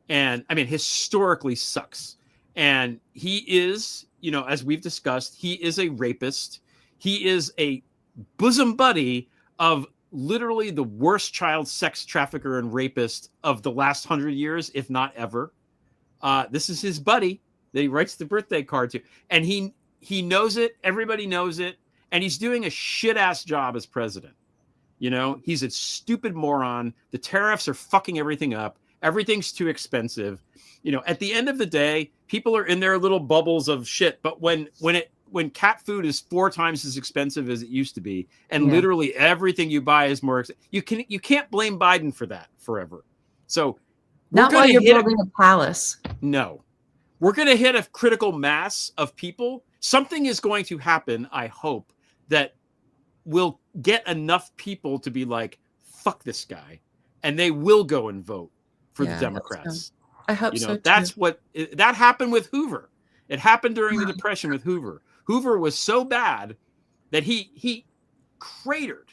And I mean, historically sucks. And he is, as we've discussed, he is a rapist. He is a bosom buddy of literally the worst child sex trafficker and rapist of the last 100 years, if not ever. This is his buddy that he writes the birthday card to. And he knows it. Everybody knows it. And he's doing a shit ass job as president. You know, he's a stupid moron. The tariffs are fucking everything up. Everything's too expensive. You know, at the end of the day, people are in their little bubbles of shit. But when cat food is 4 times as expensive as it used to be, and literally everything you buy is more expensive, you can't blame Biden for that forever. So not while you're building a palace. No, we're going to hit a critical mass of people. Something is going to happen, I hope, that will get enough people to be like, fuck this guy. And they will go and vote for the Democrats. I hope so. That's what that happened with Hoover. It happened during the Depression with Hoover. Hoover was so bad that he cratered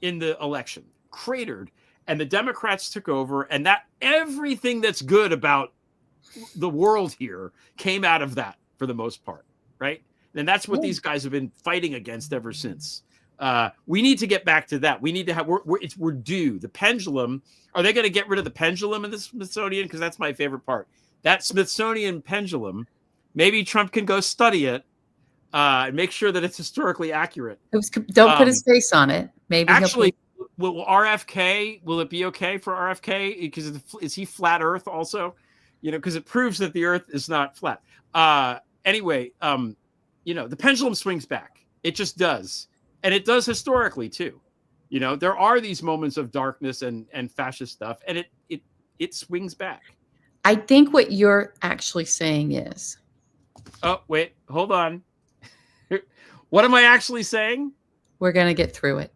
in the election, and the Democrats took over, and that everything that's good about the world here came out of that for the most part, right? And that's what these guys have been fighting against ever since. We need to get back to that. We need to have we're due. The pendulum. Are they going to get rid of the pendulum in the Smithsonian? Because that's my favorite part. That Smithsonian pendulum. Maybe Trump can go study it and make sure that it's historically accurate. Don't put his face on it. Maybe actually, will RFK? Will it be okay for RFK? Because is he flat Earth also? You know, because it proves that the Earth is not flat. Anyway, you know, the pendulum swings back. It just does. And it does historically too. You know, there are these moments of darkness and fascist stuff, and it swings back. I think what you're actually saying is. Oh, wait, hold on. What am I actually saying? We're going to get through it.